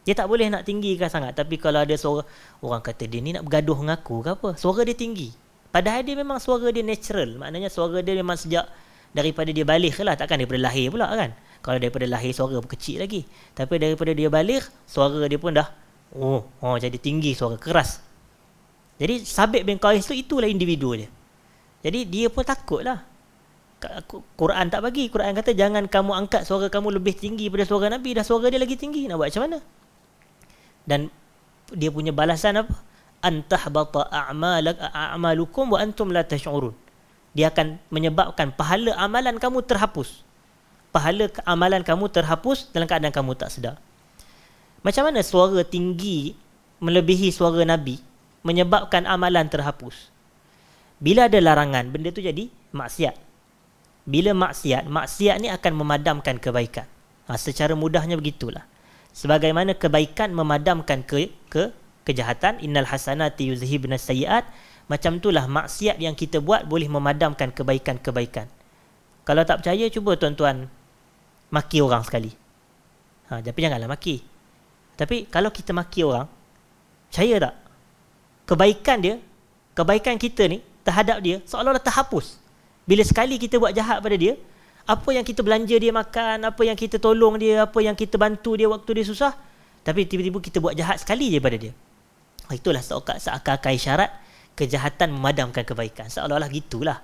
S1: Dia tak boleh nak tinggikan sangat. Tapi kalau ada suara, orang kata dia ni nak bergaduh dengan aku ke apa, suara dia tinggi. Padahal dia memang suara dia natural. Maknanya suara dia memang sejak daripada dia balik lah. Takkan daripada lahir pula kan. Kalau daripada lahir suara pun kecil lagi. Tapi daripada dia balik, suara dia pun dah jadi tinggi, suara keras. Jadi Sabit bin Qais tu itulah individu dia. Jadi dia pun takutlah. Quran tak bagi. Quran kata jangan kamu angkat suara kamu lebih tinggi pada suara Nabi. Dah suara dia lagi tinggi. Nak buat macam mana? Dan dia punya balasan apa? Antahbata a'malukum wa antum la tash'urun. Dia akan menyebabkan pahala amalan kamu terhapus. Pahala amalan kamu terhapus dalam keadaan kamu tak sedar. Macam mana suara tinggi melebihi suara Nabi menyebabkan amalan terhapus? Bila ada larangan, benda tu jadi maksiat. Bila maksiat ni akan memadamkan kebaikan. Secara mudahnya begitulah. Sebagaimana kebaikan memadamkan kejahatan, innal hasanati yuzhibna sayyi'at, macam itulah maksiat yang kita buat boleh memadamkan kebaikan-kebaikan. Kalau tak percaya, cuba tuan-tuan maki orang sekali. Tapi janganlah maki. Tapi kalau kita maki orang, percaya tak? Kebaikan kita ni terhadap dia seolah-olah terhapus. Bila sekali kita buat jahat pada dia, apa yang kita belanja dia makan, apa yang kita tolong dia, apa yang kita bantu dia waktu dia susah, tapi tiba-tiba kita buat jahat sekali je pada dia. Itulah seakan-akan isyarat kejahatan memadamkan kebaikan. Seolah-olah gitulah.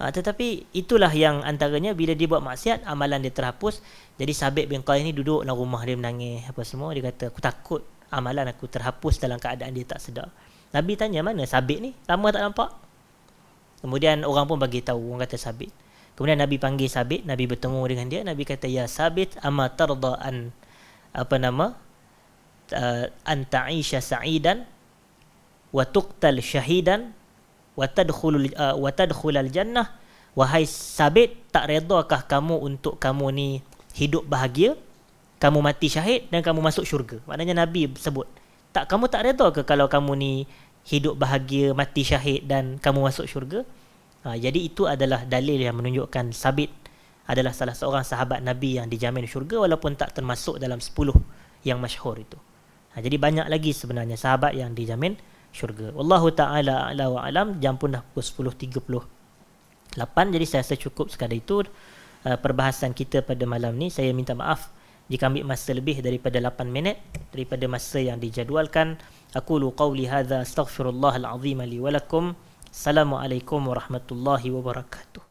S1: Tetapi itulah yang antaranya bila dia buat maksiat, amalan dia terhapus. Jadi Sabit bin Qais ni duduk dalam rumah dia menangis apa semua. Dia kata, aku takut amalan aku terhapus dalam keadaan dia tak sedar. Nabi tanya, mana Sabit ni? Lama tak nampak. Kemudian orang pun bagi tahu, orang kata Sabit. Kemudian Nabi panggil Sabit, Nabi bertemu dengan dia. Nabi kata, ya Sabit, ama tarda an an ta'isha sa'idan wa tuqtal syahidan wa tadkhulul jannah. Wahai Sabit, tak redakah kamu untuk kamu ni hidup bahagia, kamu mati syahid dan kamu masuk syurga? Maknanya Nabi sebut, kamu tak reda ke kalau kamu ni hidup bahagia, mati syahid dan kamu masuk syurga? Jadi itu adalah dalil yang menunjukkan Sabit adalah salah seorang sahabat Nabi yang dijamin syurga walaupun tak termasuk dalam 10 yang masyhur itu. Jadi banyak lagi sebenarnya sahabat yang dijamin syurga. Wallahu ta'ala a'la wa alam. Jam pun dah pukul 10.38. Jadi saya rasa cukup sekadar itu perbahasan kita pada malam ni. Saya minta maaf jika ambil masa lebih daripada 8 minit daripada masa yang dijadualkan. Aqulu qawli hadza astaghfirullahal azim li wa lakum. Assalamualaikum warahmatullahi wabarakatuh.